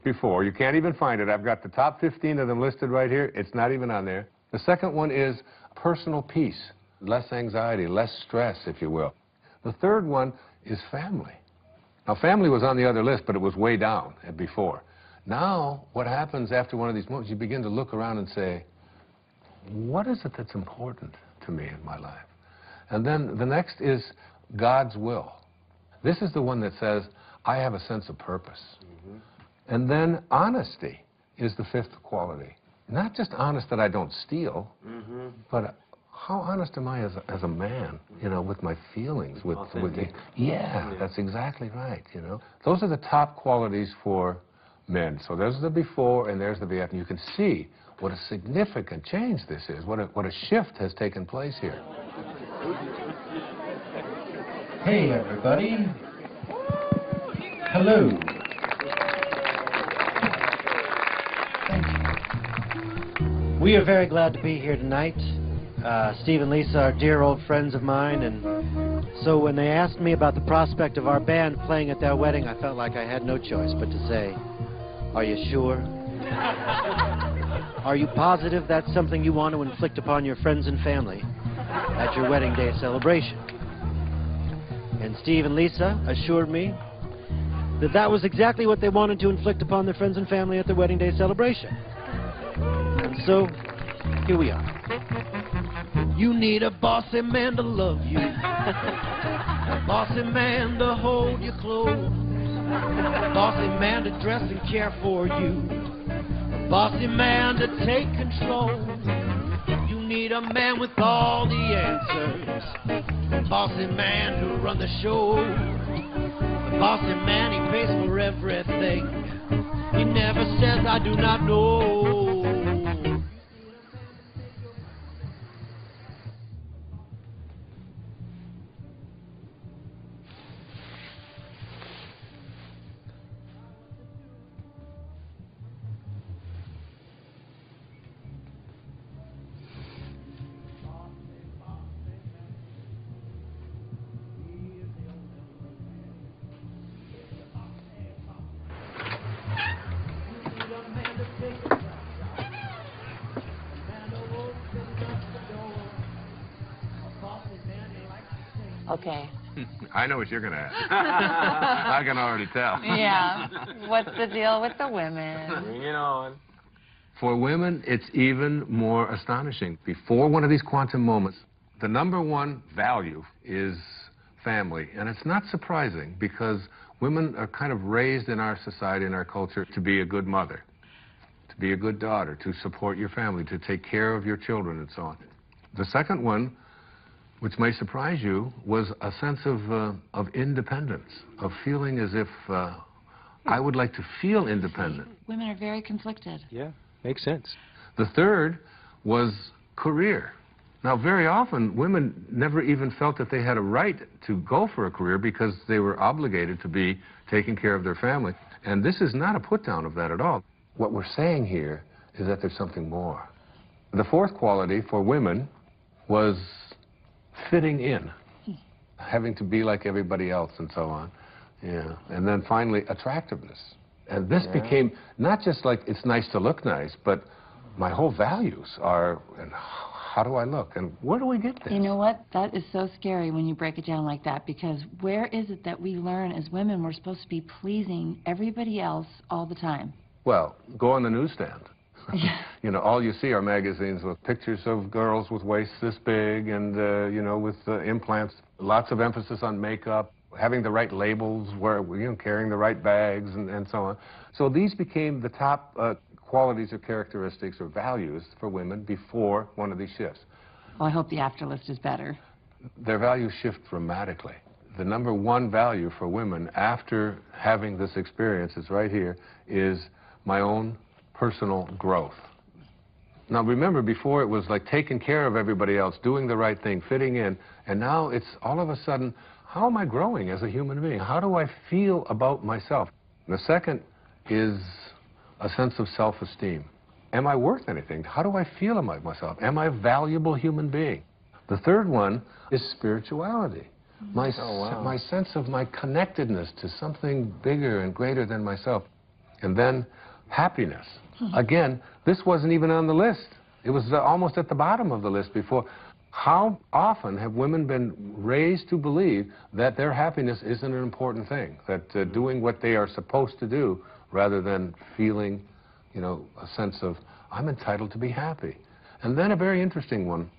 before. You can't even find it. I've got the top 15 of them listed right here. It's not even on there. The second one is personal peace, less anxiety, less stress, if you will. The third one is family. Now, family was on the other list, but it was way down before. Now, what happens after one of these moments, you begin to look around and say, what is it that's important to me in my life? And then the next is God's will. This is the one that says, I have a sense of purpose. And then honesty is the fifth quality. Not just honest that I don't steal, but how honest am I as a man, you know, with my feelings, with the, yeah, that's exactly right, you know. Those are the top qualities for men. So there's the before and there's the after. You can see what a significant change this is, what a shift has taken place here. Hey, everybody. Hello. We are very glad to be here tonight. Steve and Lisa are dear old friends of mine, and so when they asked me about the prospect of our band playing at their wedding, I felt like I had no choice but to say, are you sure? Are you positive that's something you want to inflict upon your friends and family at your wedding day celebration? And Steve and Lisa assured me that that was exactly what they wanted to inflict upon their friends and family at their wedding day celebration. And so, here we are. You need a bossy man to love you, a bossy man to hold you close, a bossy man to dress and care for you, a bossy man to take control. You need a man with all the answers, a bossy man to run the show, a bossy man, he pays for everything, he never says I do not know. Okay. I know what you're going to ask. I can already tell. Yeah. What's the deal with the women? Bring it on. For women, it's even more astonishing. Before one of these quantum moments, the number one value is family. And it's not surprising because women are kind of raised in our society, in our culture, to be a good mother, to be a good daughter, to support your family, to take care of your children, and so on. The second one, which may surprise you, was a sense of independence, of feeling as if I would like to feel independent. Women are very conflicted. Yeah, makes sense. The third was career. Now, very often, women never even felt that they had a right to go for a career because they were obligated to be taking care of their family. And this is not a put-down of that at all. What we're saying here is that there's something more. The fourth quality for women was fitting in, having to be like everybody else and so on. Yeah. And then finally, attractiveness. And this became not just like it's nice to look nice, but My whole values are, and how do I look, and where do we get this? You know what? That is so scary when you break it down like that, because where is it that we learn as women we're supposed to be pleasing everybody else all the time? Well, go on the newsstand. You know, all you see are magazines with pictures of girls with waists this big and, you know, with implants, lots of emphasis on makeup, having the right labels, where, you know, carrying the right bags and so on. So these became the top qualities or characteristics or values for women before one of these shifts. Well, I hope the after list is better. Their values shift dramatically. The number one value for women after having this experience is right here, is my own personal growth. Now remember, before it was like taking care of everybody else, doing the right thing, fitting in, and now it's all of a sudden, how am I growing as a human being? How do I feel about myself? And the second is a sense of self-esteem. Am I worth anything? How do I feel about myself? Am I a valuable human being? The third one is spirituality. My sense of my connectedness to something bigger and greater than myself. And then happiness. Again, this wasn't even on the list. It was almost at the bottom of the list before. How often have women been raised to believe that their happiness isn't an important thing, that doing what they are supposed to do rather than feeling, you know, a sense of, I'm entitled to be happy. And then a very interesting one,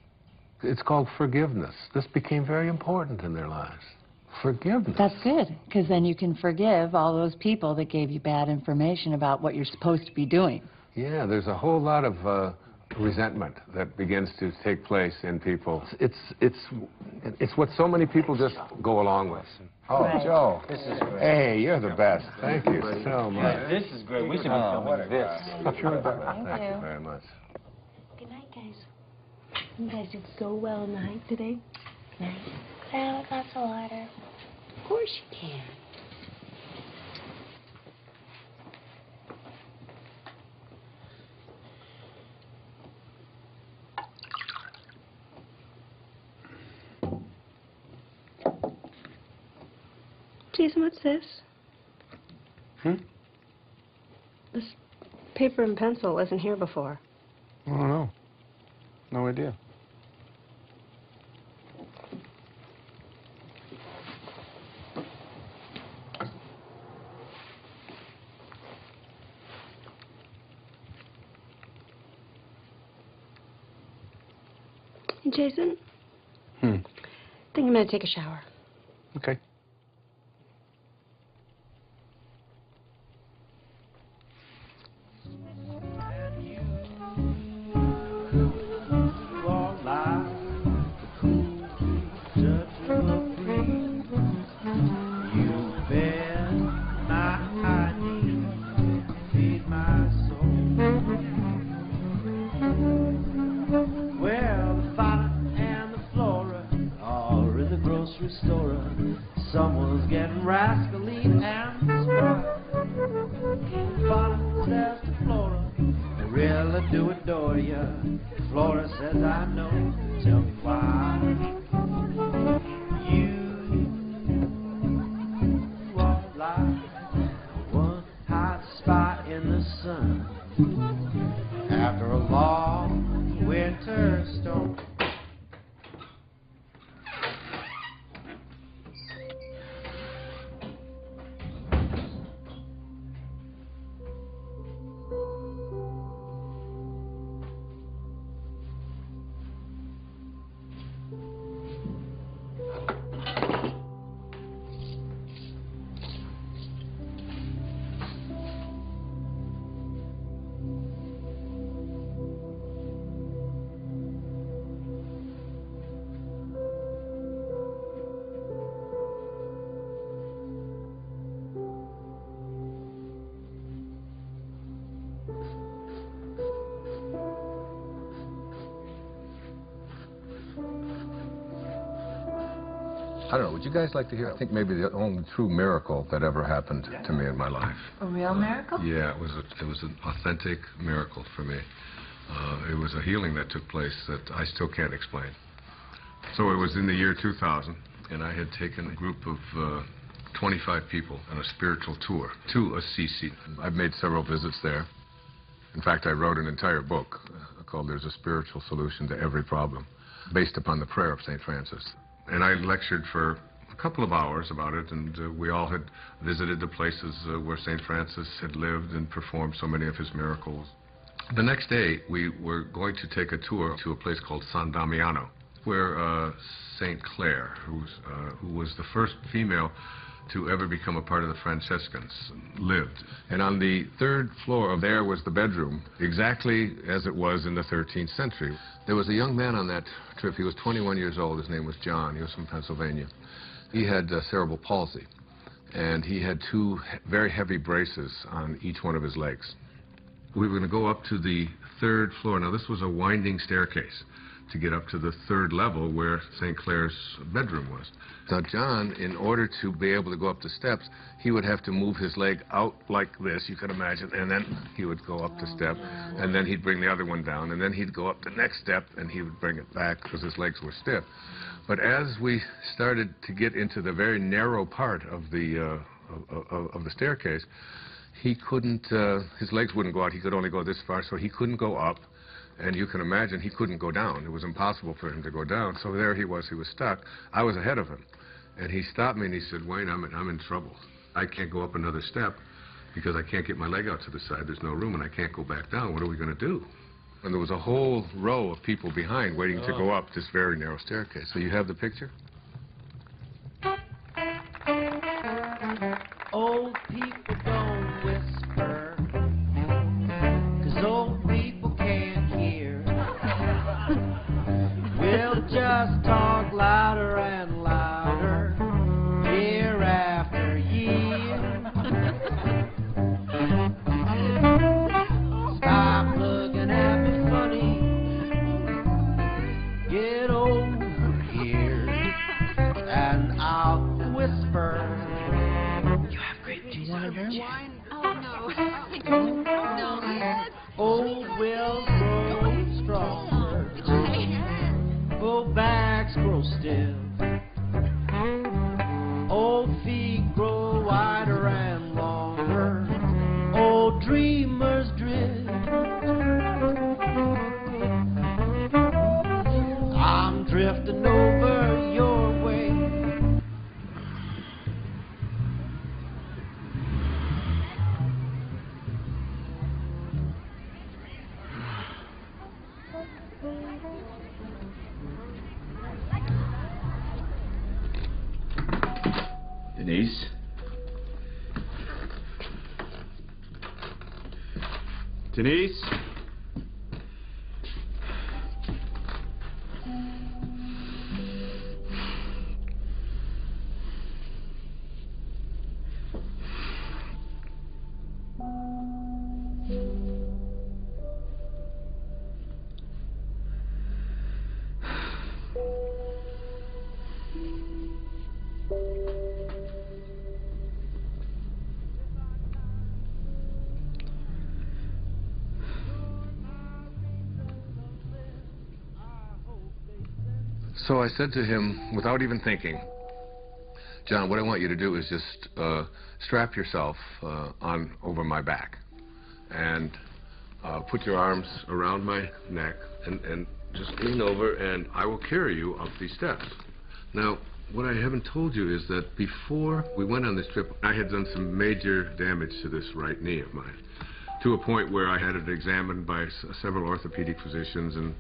it's called forgiveness. This became very important in their lives. Forgiveness. That's good, because then you can forgive all those people that gave you bad information about what you're supposed to be doing. Yeah, there's a whole lot of resentment that begins to take place in people. It's what so many people just go along with. Oh, right. Joe. This is great. Hey, you're the best. Thank you so much. This is great. We should be filming this. Thank you very much. Good night, guys. You guys did so well in the hike today. Good night. Can I have a glass of water? Of course you can. Jason, what's this? This paper and pencil wasn't here before. I don't know. No idea. Hey, Jason? I think I'm going to take a shower. Okay. Someone's getting rascally and spry. Fauna says to Flora, I really do adore you. Flora says, I know, tell me why. You are like one hot spot in the sun after a long winter storm. I don't know, would you guys like to hear, I think maybe the only true miracle that ever happened to me in my life. A real miracle? Yeah, it was an authentic miracle for me. It was a healing that took place that I still can't explain. So it was in the year 2000, and I had taken a group of 25 people on a spiritual tour to Assisi. I've made several visits there. In fact, I wrote an entire book called There's a Spiritual Solution to Every Problem, based upon the prayer of St. Francis. And I lectured for a couple of hours about it, and we all had visited the places where St. Francis had lived and performed so many of his miracles. The next day, we were going to take a tour to a place called San Damiano, where St. Clare, who was the first female to ever become a part of the Franciscans, lived. And on the third floor of there was the bedroom, exactly as it was in the 13th century. There was a young man on that trip. He was 21 years old. His name was John. He was from Pennsylvania. He had cerebral palsy, and he had two very heavy braces on each one of his legs. We were going to go up to the third floor. Now, this was a winding staircase to get up to the third level where St. Clare's bedroom was. Now, John, in order to be able to go up the steps, he would have to move his leg out like this, you can imagine, and then he would go up the step, and then he'd bring the other one down, and then he'd go up the next step, and he would bring it back because his legs were stiff. But as we started to get into the very narrow part of the staircase, he couldn't, his legs wouldn't go out. He could only go this far, so he couldn't go up. And you can imagine he couldn't go down. It was impossible for him to go down. So there he was stuck. I was ahead of him. And he stopped me and he said, "Wayne, I'm in trouble. I can't go up another step because I can't get my leg out to the side. There's no room and I can't go back down. What are we going to do?" And there was a whole row of people behind waiting to go up this very narrow staircase. So you have the picture? Old people don't whisper, 'cause old people can't hear. We'll just talk louder and louder, year after year. Stop looking at me funny, get over here, and I'll whisper. You have great taste. Wine? Oh, no. No. Old will grow stronger. Old backs grow stiff. Old feet grow wider and longer. Old dreamers drift. I'm drifting over your way. Denise? Denise? So I said to him, without even thinking, "John, what I want you to do is just strap yourself on over my back and put your arms around my neck and just lean over, and I will carry you up these steps." Now, what I haven't told you is that before we went on this trip, I had done some major damage to this right knee of mine, to a point where I had it examined by several orthopedic physicians, and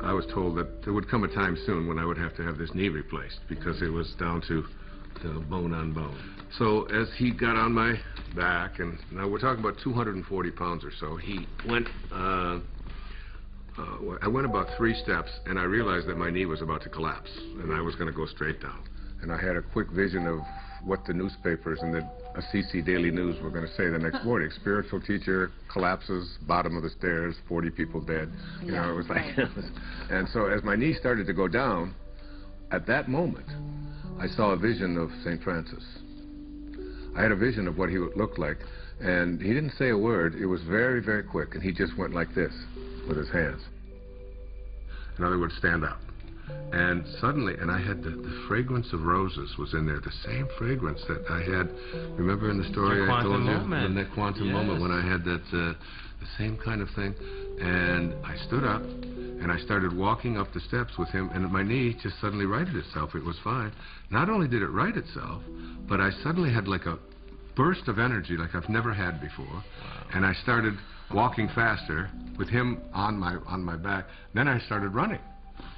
I was told that there would come a time soon when I would have to have this knee replaced because it was down to bone on bone. So as he got on my back, and now we're talking about 240 pounds or so, he went, I went about 3 steps, and I realized that my knee was about to collapse, and I was going to go straight down. And I had a quick vision of what the newspapers and the Assisi Daily News were going to say the next morning. Spiritual teacher collapses, bottom of the stairs, 40 people dead. You know, it was like... And so as my knee started to go down, at that moment, I saw a vision of St. Francis. I had a vision of what he would look like, and he didn't say a word. It was very, very quick, and he just went like this with his hands. In other words, stand up. And suddenly, and I had the fragrance of roses was in there, the same fragrance that I had, remember in the story I told you, in that quantum moment when I had that, the same kind of thing. And I stood up, and I started walking up the steps with him, and my knee just suddenly righted itself. It was fine. Not only did it right itself, but I suddenly had like a burst of energy like I've never had before. Wow. And I started walking faster with him on my back. Then I started running.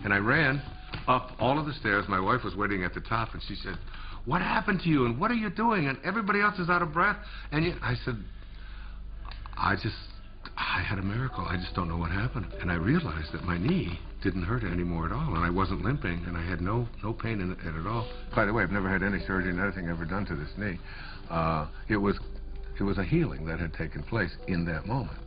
And I ran up all of the stairs. My wife was waiting at the top, and she said, "What happened to you, and what are you doing? And everybody else is out of breath." And yet, I said, I had a miracle. I just don't know what happened. And I realized that my knee didn't hurt anymore at all, and I wasn't limping, and I had no pain in it at all. By the way, I've never had any surgery and anything ever done to this knee. It was a healing that had taken place in that moment.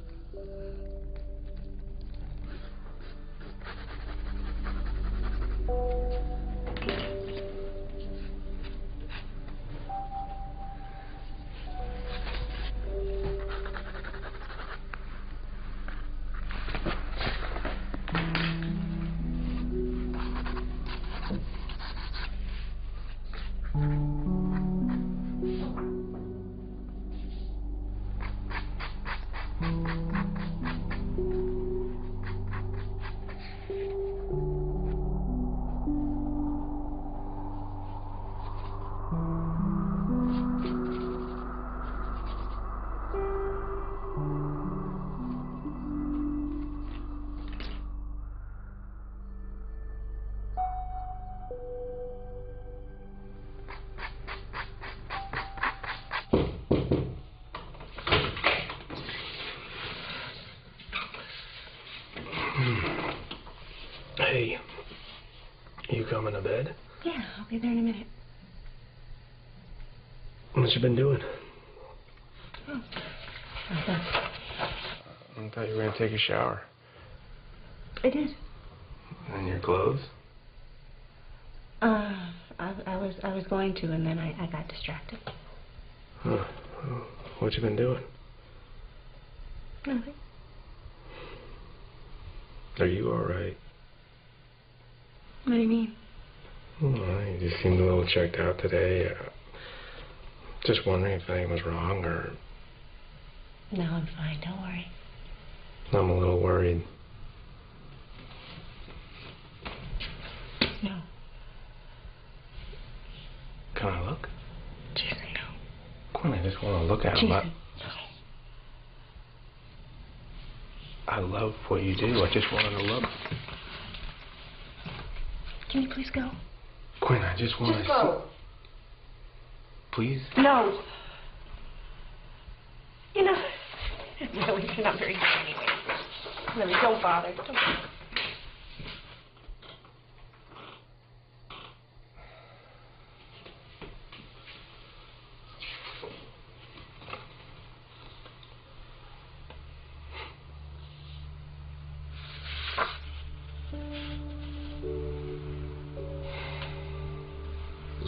Hey, you coming to bed? Yeah, I'll be there in a minute. What you been doing? Oh. I thought you were gonna take a shower. I did. And your clothes? I was going to, and then I got distracted. Huh. What you been doing? Nothing. Are you all right? What do you mean? Well, you just seemed a little checked out today. Just wondering if anything was wrong, or... No, I'm fine. Don't worry. I'm a little worried. No. Can I look? Jason, no. Quinn, I just want to look at him. Jason, I love what you do. I just wanted to look. Can you please go? Quinn, I just want to Just go. Please? No. You know, really, you're not very good anyway. Really, don't bother. Don't bother.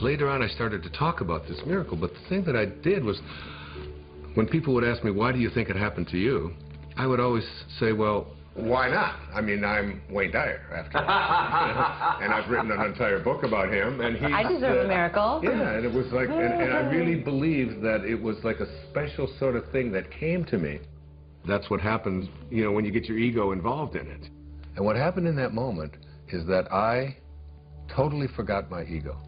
Later on, I started to talk about this miracle, but the thing that I did was, when people would ask me, why do you think it happened to you? I would always say, well, why not? I mean, I'm Wayne Dyer, after all. And I've written an entire book about him. And I deserve a miracle. Yeah, and it was like, and I really believed that it was like a special sort of thing that came to me. That's what happens, you know, when you get your ego involved in it. And what happened in that moment is that I totally forgot my ego.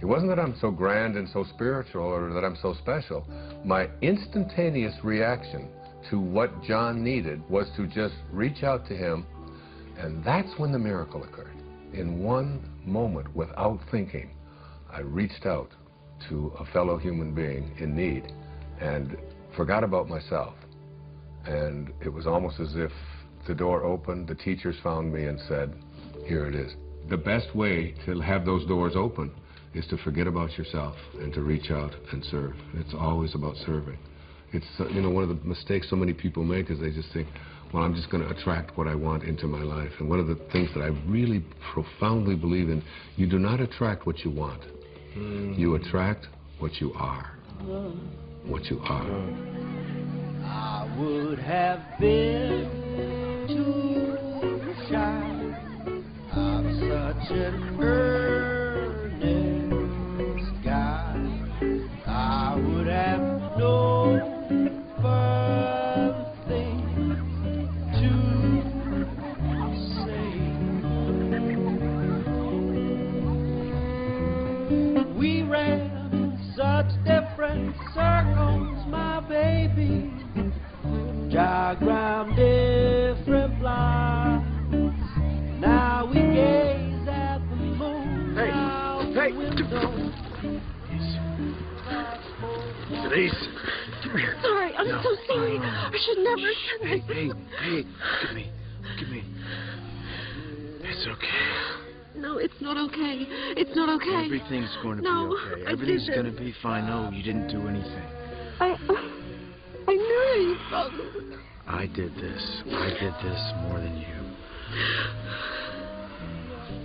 It wasn't that I'm so grand and so spiritual or that I'm so special. My instantaneous reaction to what John needed was to just reach out to him, and that's when the miracle occurred. In one moment, without thinking, I reached out to a fellow human being in need and forgot about myself. And it was almost as if the door opened, the teachers found me and said, here it is. The best way to have those doors open is to forget about yourself and to reach out and serve. It's always about serving. It's, you know, one of the mistakes so many people make is they just think, well, I'm just going to attract what I want into my life. And one of the things that I really profoundly believe in, you do not attract what you want. You attract what you are. What you are. I would have been too shy. I'm such such an earnest God, I would have no further things to say. We ran such different circles, my baby, jogged round different blocks. Now we gaze at the moon out the window. Denise. Sorry, I'm so sorry. I should never have said Hey, this. hey, look at me. Look at me. It's okay. No, it's not okay. It's not okay. Everything's going to No, be okay. I Everything's didn't. going to be fine. No, you didn't do anything. I knew that you felt it. I did this. I did this more than you.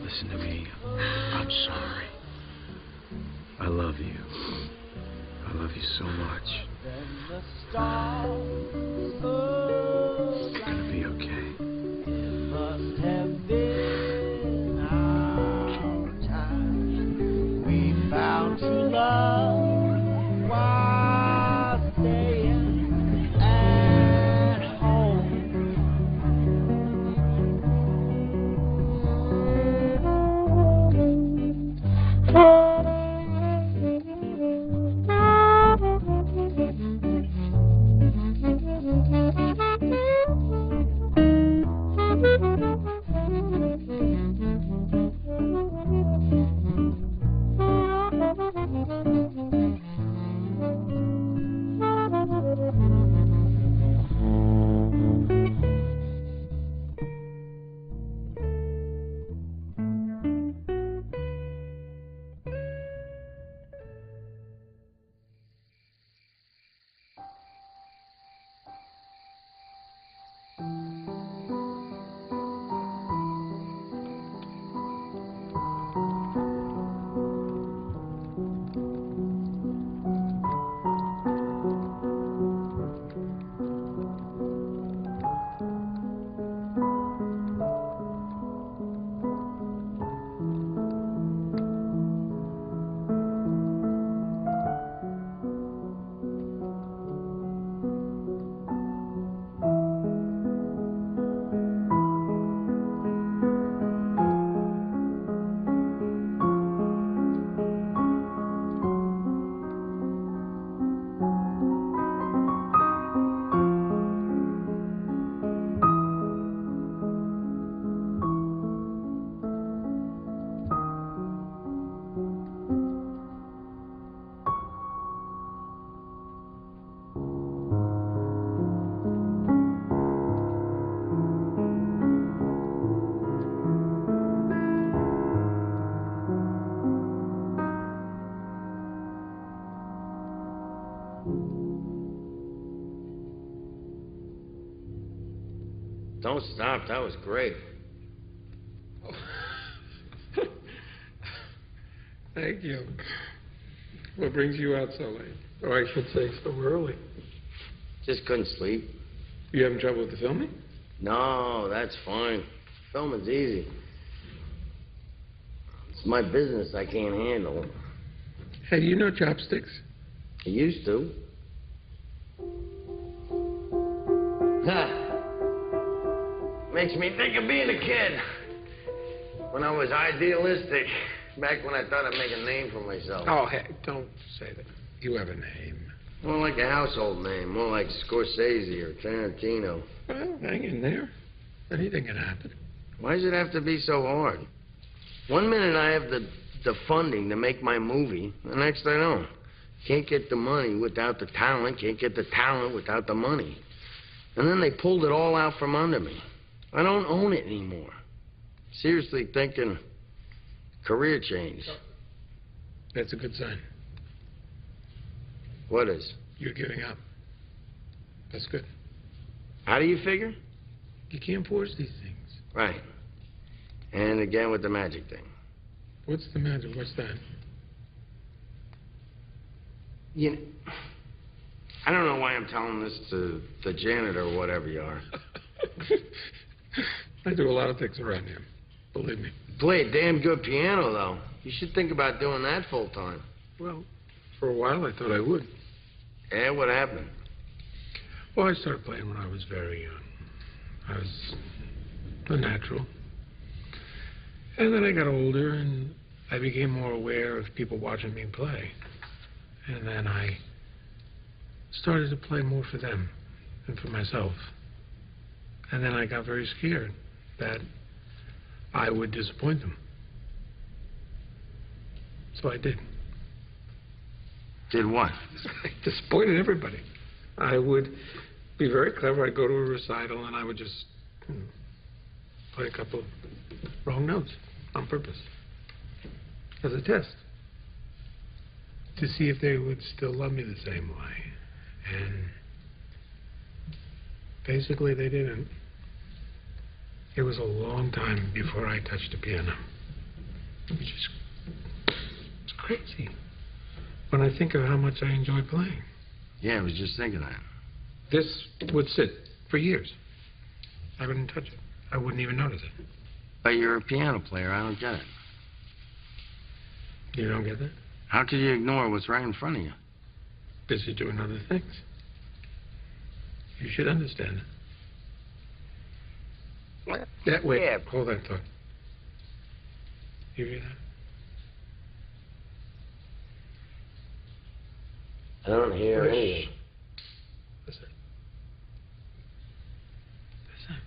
Listen to me. I'm sorry. I love you. I love you so much. It's gonna be okay. Must have been our time. We found true love while staying at home. Don't stop. That was great. Thank you. What brings you out so late? Or I should say so early. Just couldn't sleep. You having trouble with the filming? No, that's fine. Filming's easy. It's my business I can't handle. Hey, do you know chopsticks? I used to. Ha! Makes me think of being a kid. When I was idealistic. Back when I thought I'd make a name for myself. Oh, hey, don't say that. You have a name. More like a household name. More like Scorsese or Tarantino. Well, hang in there. Anything can happen. Why does it have to be so hard? One minute I have the funding to make my movie. The next I don't. Can't get the money without the talent. Can't get the talent without the money. And then they pulled it all out from under me. I don't own it anymore. Seriously thinking career change. That's a good sign. What is? You're giving up. That's good. How do you figure? You can't force these things. Right. And again with the magic thing. What's the magic? What's that? You know, I don't know why I'm telling this to the janitor or whatever you are. I do a lot of things around here. Believe me. play a damn good piano, though. You should think about doing that full time. Well, for a while I thought I would. Yeah, what happened? Well, I started playing when I was very young. I was a natural. And then I got older, and I became more aware of people watching me play. And then I started to play more for them than for myself. And then I got very scared that I would disappoint them. So I did. Did what? I disappointed everybody. I would be very clever. I'd go to a recital and I would just play a couple of wrong notes on purpose as a test to see if they would still love me the same way. And basically they didn't. It was a long time before I touched a piano. It was just, it's crazy when I think of how much I enjoy playing. Yeah, I was just thinking that. This would sit for years. I wouldn't touch it. I wouldn't even notice it. But you're a piano player. I don't get it. You don't get that? How could you ignore what's right in front of you? Busy doing other things. You should understand it. That way. Yeah. Hold that thought. You hear that? I don't hear anything. Listen. Listen.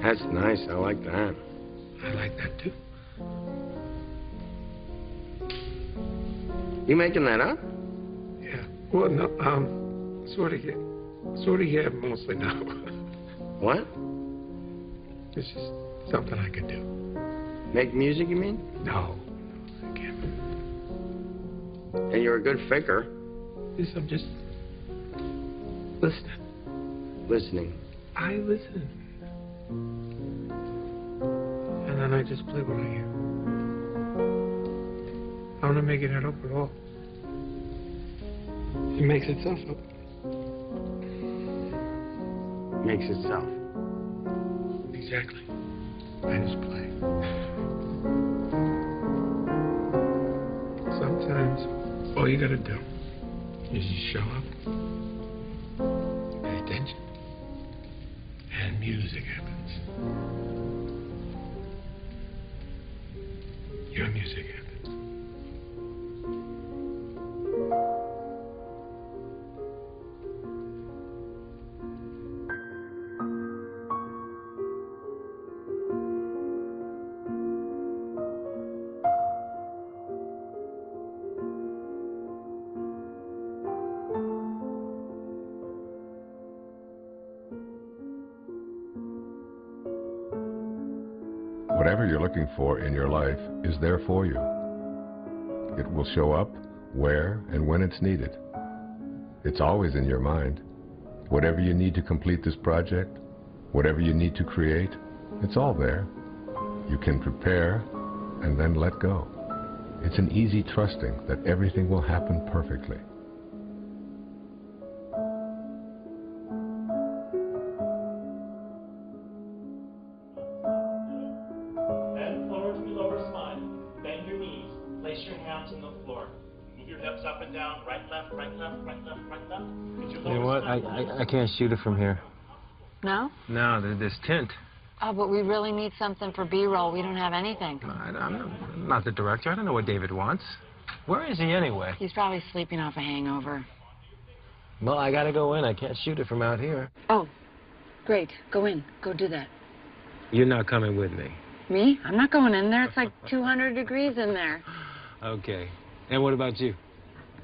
That's nice. I like that. I like that too. You making that up? Yeah. Well, no. Sort of. Yeah. Mostly no. What? It's just something I could do. Make music, you mean? No, I can't. And you're a good faker. Yes, I'm just listening. Listening. I listen. And then I just play what I hear. I don't make it up at all. It makes itself up. Makes itself. Exactly. I just play. Sometimes all you gotta do is just show up, pay attention, and music happens. Your music happens. Whatever you're looking for in your life is there for you. It will show up where and when it's needed. It's always in your mind. Whatever you need to complete this project, whatever you need to create, it's all there. You can prepare and then let go. It's an easy trusting that everything will happen perfectly. Bend forward to your lower spine. Bend your knees. Place your hands on the floor. Move your hips up and down. Right, left, right, left, right, left, right, left. Get your You know what? I can't shoot it from here. No? No, there's tint. Oh, but we really need something for B-roll. We don't have anything. I'm not the director. I don't know what David wants. Where is he anyway? He's probably sleeping off a hangover. Well, I gotta go in. I can't shoot it from out here. Oh, great. Go in. Go do that. You're not coming with me. Me? I'm not going in there. It's like 200 degrees in there. Okay. And what about you?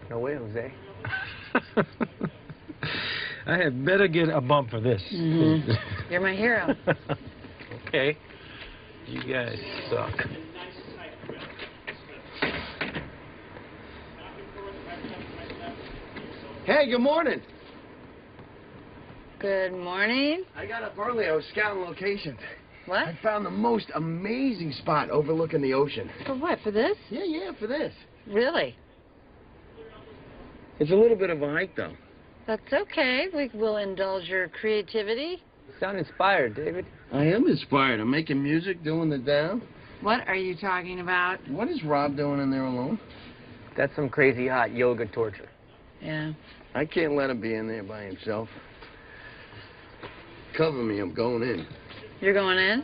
No way, Jose. I had better get a bump for this. Mm-hmm. You're my hero. Okay. You guys suck. Hey, good morning. Good morning. I got up early. I was scouting locations. What? I found the most amazing spot overlooking the ocean. For what? For this? Yeah, for this. Really? It's a little bit of a hike, though. That's okay. We'll indulge your creativity. You sound inspired, David. I am inspired. I'm making music, doing the down. What are you talking about? What is Rob doing in there alone? That's some crazy hot yoga torture. Yeah. I can't let him be in there by himself. Cover me, I'm going in. You're going in?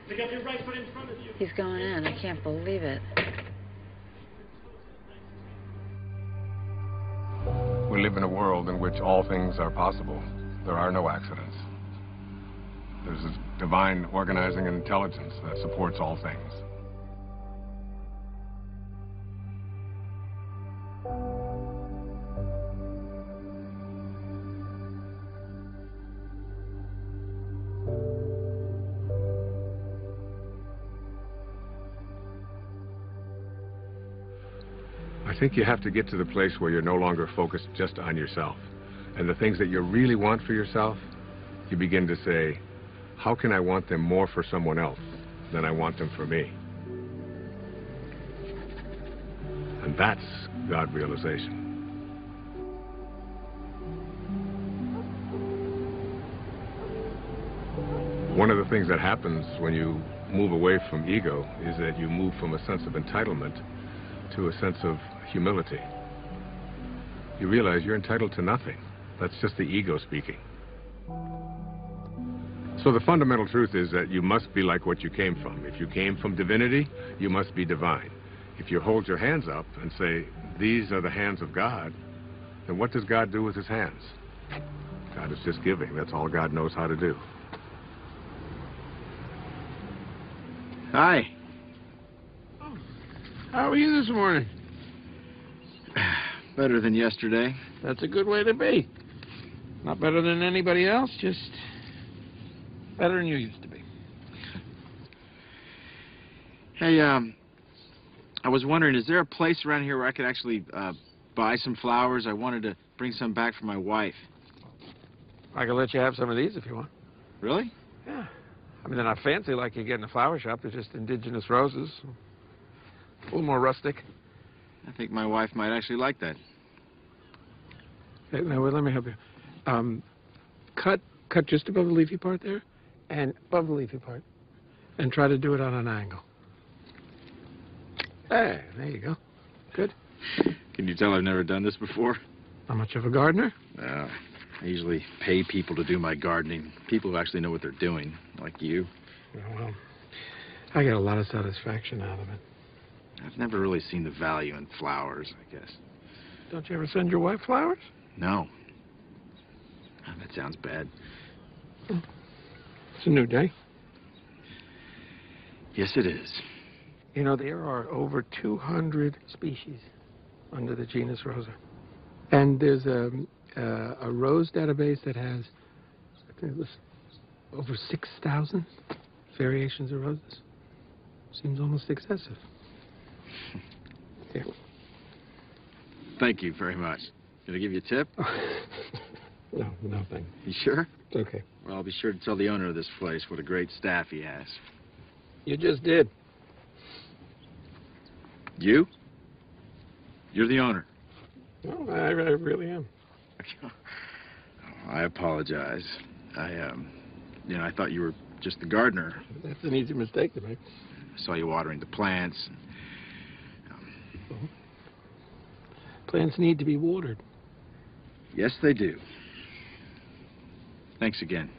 Pick up your right foot in front of you. He's going in. I can't believe it. We live in a world in which all things are possible. There are no accidents. There's a divine organizing intelligence that supports all things. I think you have to get to the place where you're no longer focused just on yourself. And the things that you really want for yourself, you begin to say, how can I want them more for someone else than I want them for me? And that's God realization. One of the things that happens when you move away from ego is that you move from a sense of entitlement to a sense of humility. You realize you're entitled to nothing. That's just the ego speaking. So the fundamental truth is that you must be like what you came from. If you came from divinity, you must be divine. If you hold your hands up and say, these are the hands of God, then what does God do with his hands? God is just giving. That's all God knows how to do. Hi. How are you this morning? Better than yesterday. That's a good way to be. Not better than anybody else, just better than you used to be. Hey, I was wondering, is there a place around here where I could actually buy some flowers? I wanted to bring some back for my wife. I can let you have some of these if you want. Really? Yeah. I mean, they're not fancy like you get in a flower shop. They're just indigenous roses. A little more rustic. I think my wife might actually like that. Hey, now, wait, let me help you. Cut just above the leafy part there, and above the leafy part, and try to do it on an angle. Hey, there you go. Good. Can you tell I've never done this before? Not much of a gardener? I usually pay people to do my gardening. People who actually know what they're doing, like you. Well, I get a lot of satisfaction out of it. I've never really seen the value in flowers, I guess. Don't you ever send your wife flowers? No. Oh, that sounds bad. It's a new day. Yes, it is. You know, there are over 200 species under the genus Rosa. And there's a rose database that has, I think it was over 6,000 variations of roses. Seems almost excessive. Yeah. Thank you very much. Can I give you a tip? No, thank you. You sure? It's okay. Well, I'll be sure to tell the owner of this place what a great staff he has. You just did. You? You're the owner. No, I really am. I apologize. I thought you were just the gardener. That's an easy mistake to make. I saw you watering the plants. Plants need to be watered. Yes, they do. Thanks again.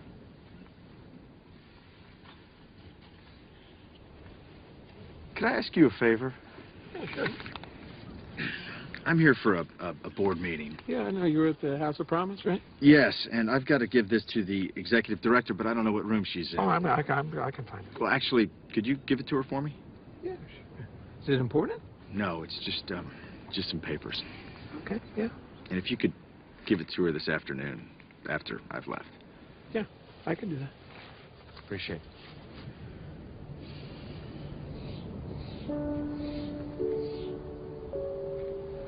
Can I ask you a favor? Yeah, sure. I'm here for a board meeting. Yeah, I know. You were at the House of Promise, right? Yes, and I've got to give this to the executive director, but I don't know what room she's in. Oh, I can find it. Well, actually, could you give it to her for me? Yeah, sure. Is it important? No, it's just some papers. Okay, yeah. And if you could give it to her this afternoon, after I've left. Yeah, I can do that. Appreciate it.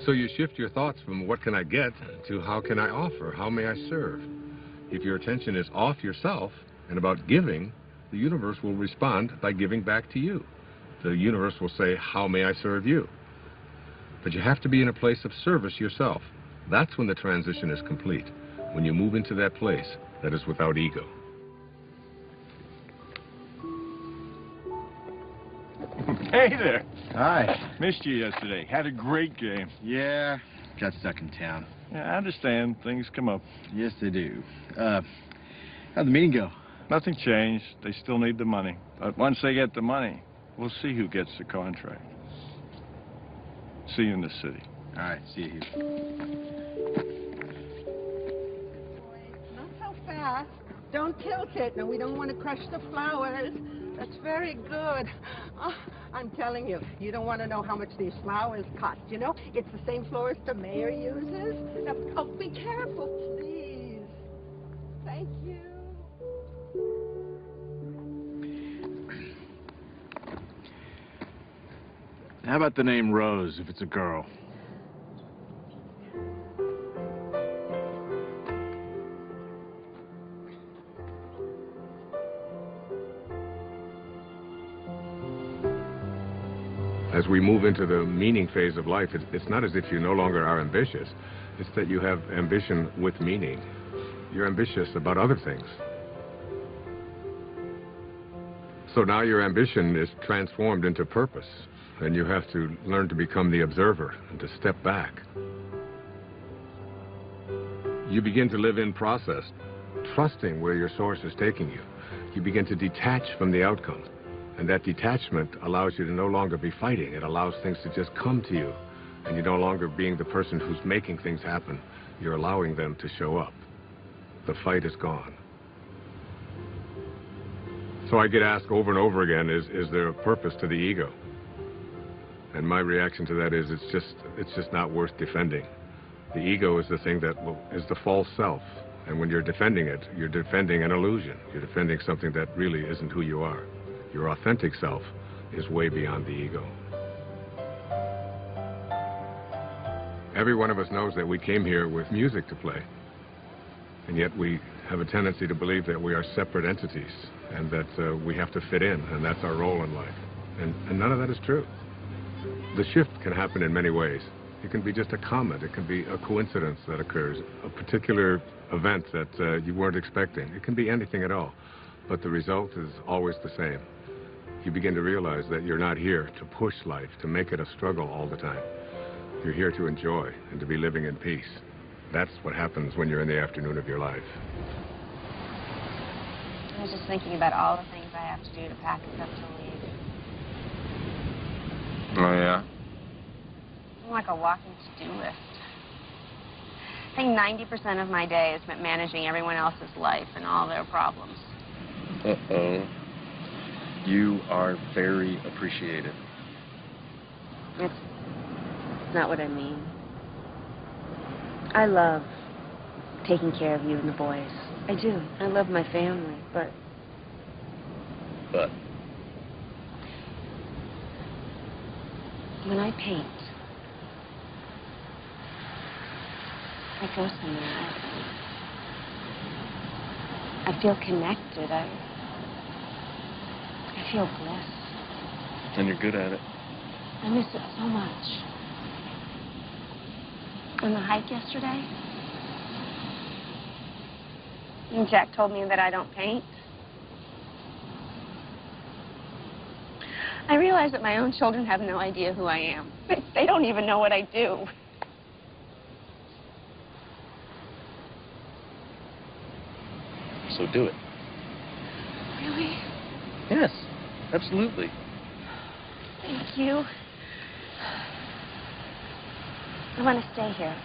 So you shift your thoughts from what can I get to how can I offer, how may I serve. If your attention is off yourself and about giving, the universe will respond by giving back to you. The universe will say, how may I serve you? But you have to be in a place of service yourself. That's when the transition is complete, when you move into that place that is without ego. Hey there. Hi. Missed you yesterday. Had a great game. Yeah, got stuck in town. Yeah, I understand. Things come up. Yes, they do. How'd the meeting go? Nothing changed. They still need the money. But once they get the money, we'll see who gets the contract. See you in the city. All right, see you here. Not so fast. Don't tilt it. No, we don't want to crush the flowers. That's very good. Oh, I'm telling you, you don't want to know how much these flowers cost. You know, it's the same florist the mayor uses. Now, oh, be careful, please. Thank you. How about the name Rose if it's a girl? As we move into the meaning phase of life, it's not as if you no longer are ambitious. It's that you have ambition with meaning. You're ambitious about other things. So now your ambition is transformed into purpose, and you have to learn to become the observer and to step back. You begin to live in process, trusting where your source is taking you. You begin to detach from the outcome. And that detachment allows you to no longer be fighting. It allows things to just come to you. And you're no longer being the person who's making things happen. You're allowing them to show up. The fight is gone. So I get asked over and over again, is there a purpose to the ego? And my reaction to that is it's just not worth defending. The ego is the thing that is the false self. And when you're defending it, you're defending an illusion. You're defending something that really isn't who you are. Your authentic self is way beyond the ego. Every one of us knows that we came here with music to play. And yet we have a tendency to believe that we are separate entities and that we have to fit in, and that's our role in life. And none of that is true. The shift can happen in many ways. It can be just a comment. It can be a coincidence that occurs, a particular event that you weren't expecting. It can be anything at all. But the result is always the same. You begin to realize that you're not here to push life, to make it a struggle all the time. You're here to enjoy and to be living in peace. That's what happens when you're in the afternoon of your life. I was just thinking about all the things I have to do to pack us up to leave. Oh, yeah? I'm like a walking to-do list. I think 90% of my day is spent managing everyone else's life and all their problems. Uh-oh. You are very appreciated. It's not what I mean. I love taking care of you and the boys. I do. I love my family, but... But? When I paint, I go somewhere. I feel connected. I feel bliss. And you're good at it. I miss it so much. On the hike yesterday, and Jack told me that I don't paint. I realize that my own children have no idea who I am. They don't even know what I do. So do it. Really? Yes, absolutely. Thank you. I want to stay here.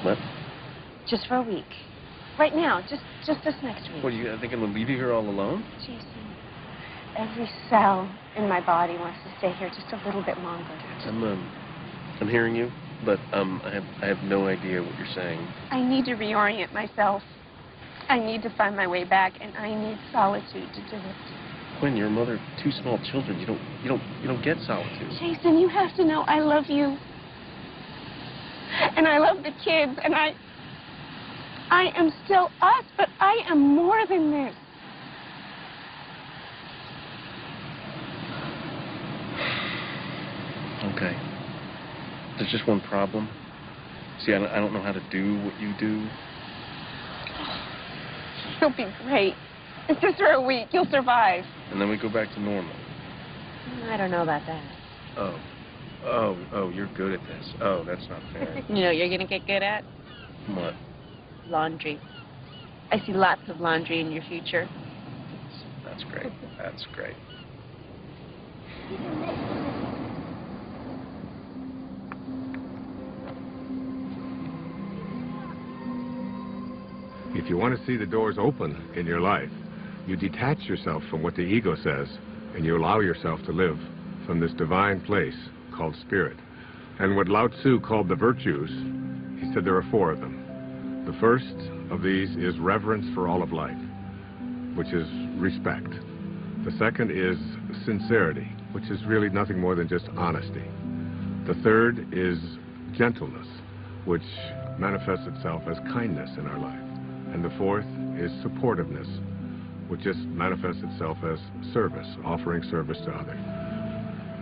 What? Just for a week. Right now, just this next week. What, I think I'm going to leave you here all alone? Jason, every cell in my body wants to stay here just a little bit longer. I'm hearing you, but I have no idea what you're saying. I need to reorient myself. I need to find my way back, and I need solitude to do it. Quinn, you're a mother of 2 small children. You don't get solitude. Jason, you have to know I love you. And I love the kids, and I am still us, but I am more than this. Okay. There's just one problem. See, I don't know how to do what you do. You'll be great. It's just for a week. You'll survive. And then we go back to normal. I don't know about that. Oh, you're good at this. Oh, that's not fair. You know what you're going to get good at? What? Laundry. I see lots of laundry in your future. That's great. That's great. If you want to see the doors open in your life, you detach yourself from what the ego says, and you allow yourself to live from this divine place called spirit. And what Lao Tzu called the virtues, he said there are 4 of them. The first of these is reverence for all of life, which is respect. The second is sincerity, which is really nothing more than just honesty. The third is gentleness, which manifests itself as kindness in our life. And the fourth is supportiveness, which just manifests itself as service, offering service to others.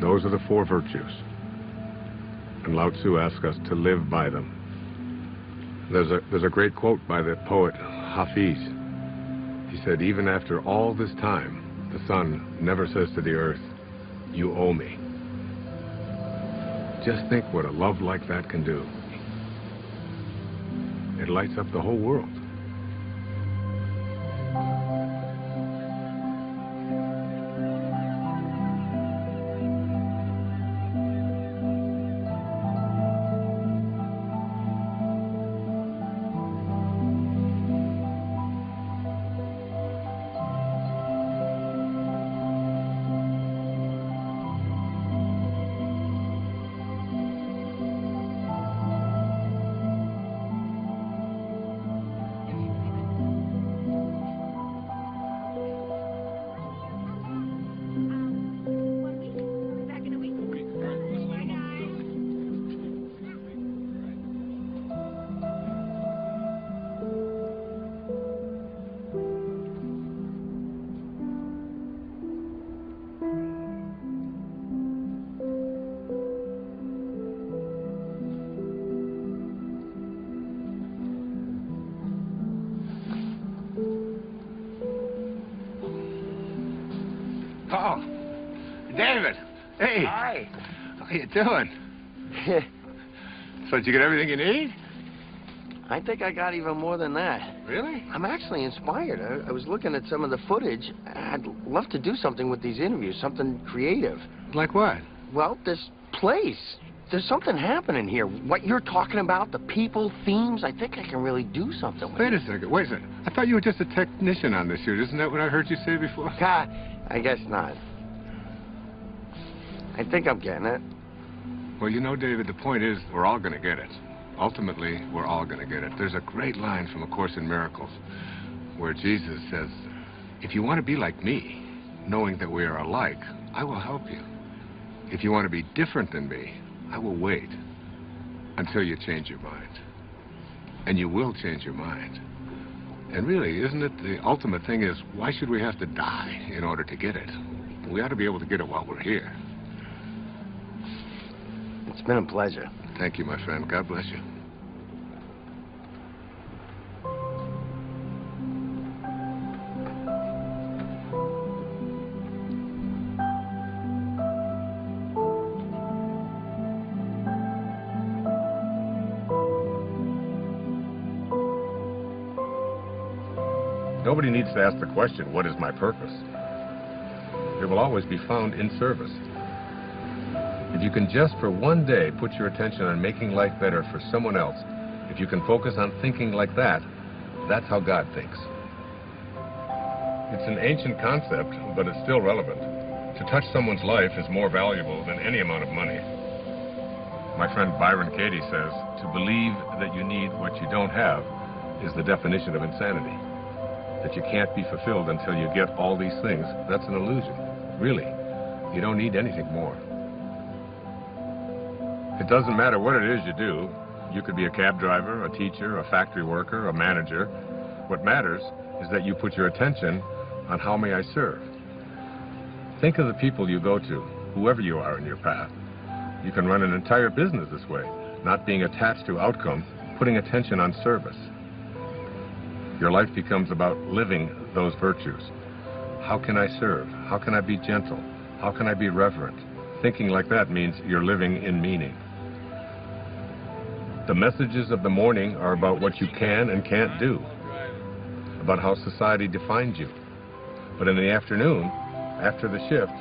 Those are the 4 virtues. And Lao Tzu asks us to live by them. There's a great quote by the poet Hafiz. He said, even after all this time, the sun never says to the earth, you owe me. Just think what a love like that can do. It lights up the whole world. Oh, David. Hey. Hi. How you doing? So did you get everything you need? I think I got even more than that. Really? I'm actually inspired. I was looking at some of the footage. I'd love to do something with these interviews, something creative. Like what? Well, this place. There's something happening here. What you're talking about, the people, themes, I think I can really do something with Wait a second. I thought you were just a technician on this shoot. Isn't that what I heard you say before? I guess not. I think I'm getting it. Well, you know, David, the point is we're all going to get it. Ultimately, we're all going to get it. There's a great line from A Course in Miracles where Jesus says, if you want to be like me, knowing that we are alike, I will help you. If you want to be different than me, I will wait until you change your mind. And you will change your mind. And really, isn't it the ultimate thing is, why should we have to die in order to get it? We ought to be able to get it while we're here. It's been a pleasure. Thank you, my friend. God bless you. Nobody needs to ask the question, what is my purpose? It will always be found in service. If you can just for one day put your attention on making life better for someone else, if you can focus on thinking like that, that's how God thinks. It's an ancient concept, but it's still relevant. To touch someone's life is more valuable than any amount of money. My friend Byron Katie says, to believe that you need what you don't have is the definition of insanity. That you can't be fulfilled until you get all these things, that's an illusion. Really, you don't need anything more. It doesn't matter what it is you do. You could be a cab driver, a teacher, a factory worker, a manager. What matters is that you put your attention on how may I serve. Think of the people you go to, whoever you are in your path. You can run an entire business this way. not being attached to outcome, putting attention on service. Your life becomes about living those virtues. How can I serve? How can I be gentle? How can I be reverent? Thinking like that means you're living in meaning. The messages of the morning are about what you can and can't do, about how society defines you. But in the afternoon, after the shift,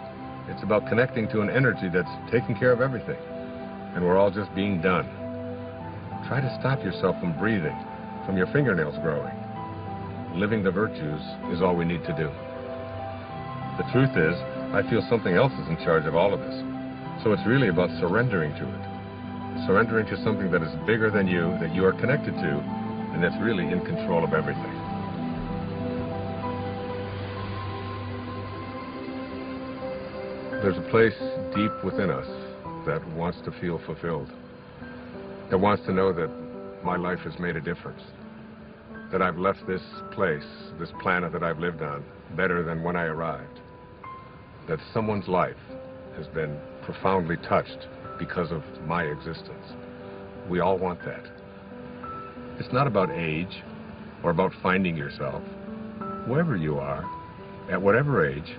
it's about connecting to an energy that's taking care of everything, and we're all just being done. Try to stop yourself from breathing, from your fingernails growing. Living the virtues is all we need to do. The truth is, I feel something else is in charge of all of this. So it's really about surrendering to it. Surrendering to something that is bigger than you, that you are connected to, and that's really in control of everything. There's a place deep within us that wants to feel fulfilled, that wants to know that my life has made a difference, that I've left this place, this planet that I've lived on, better than when I arrived, that someone's life has been profoundly touched because of my existence. We all want that. It's not about age or about finding yourself. Wherever you are, at whatever age,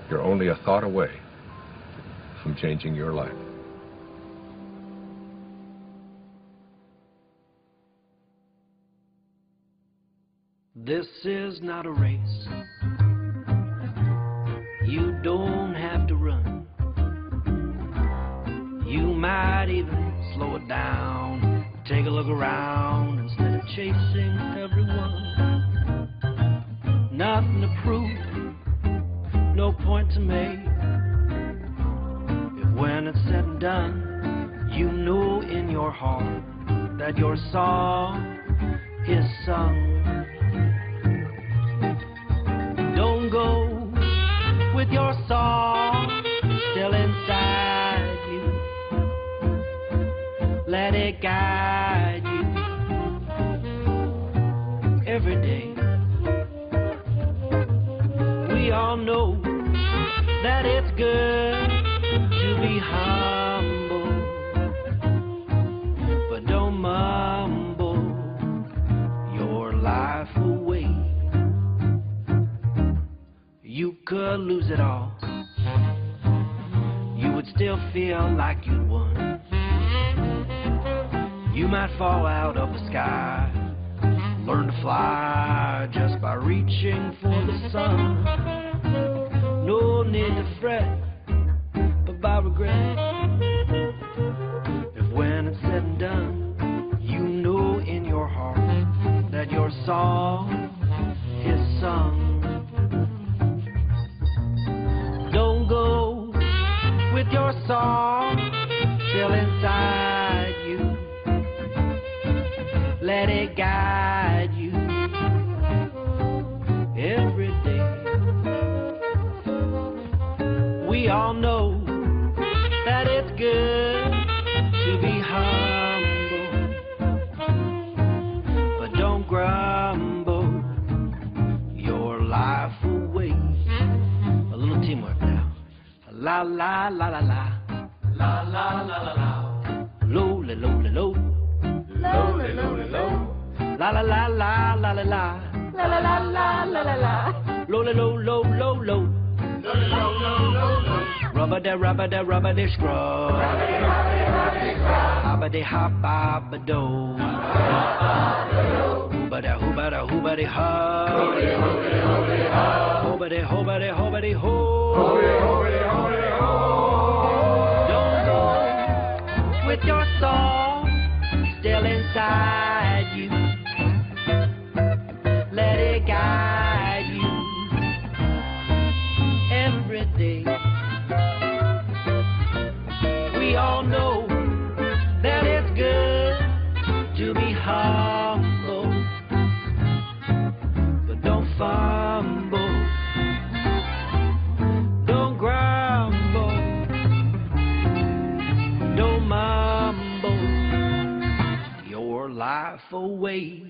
you're only a thought away from changing your life. This is not a race. You don't have to run. You might even slow it down. Take a look around instead of chasing everyone. Nothing to prove, no point to make. If when it's said and done, you know in your heart that your song is sung. Don't go with your song still inside you. Let it guide you every day. We all know that it's good to be humble, but don't mumble your life away. You could lose it all. You would still feel like you'd won. You might fall out of the sky, learn to fly just by reaching for the sun. No need to fret about regret. If when it's said and done, you know in your heart that your song is sung. Don't go with your song still inside you. Let it guide you every day. We all know that it's good to be humble, but don't grumble your life away. A little teamwork now. La la la la la. La la la la la. Low la low la low. Low la low la low. La la la la la la la. La la la la la la la. Low la low low low low. Low la low low low low. Rubber da scrub. Hobbity hop bobba do. Hoobada hoobada hoobady hop. Hoobity hoobity hoobity ho. Don't go with your song still inside you. Let it guide you every day. We all know that it's good to be humble, but don't fumble, don't grumble, don't mumble your life away.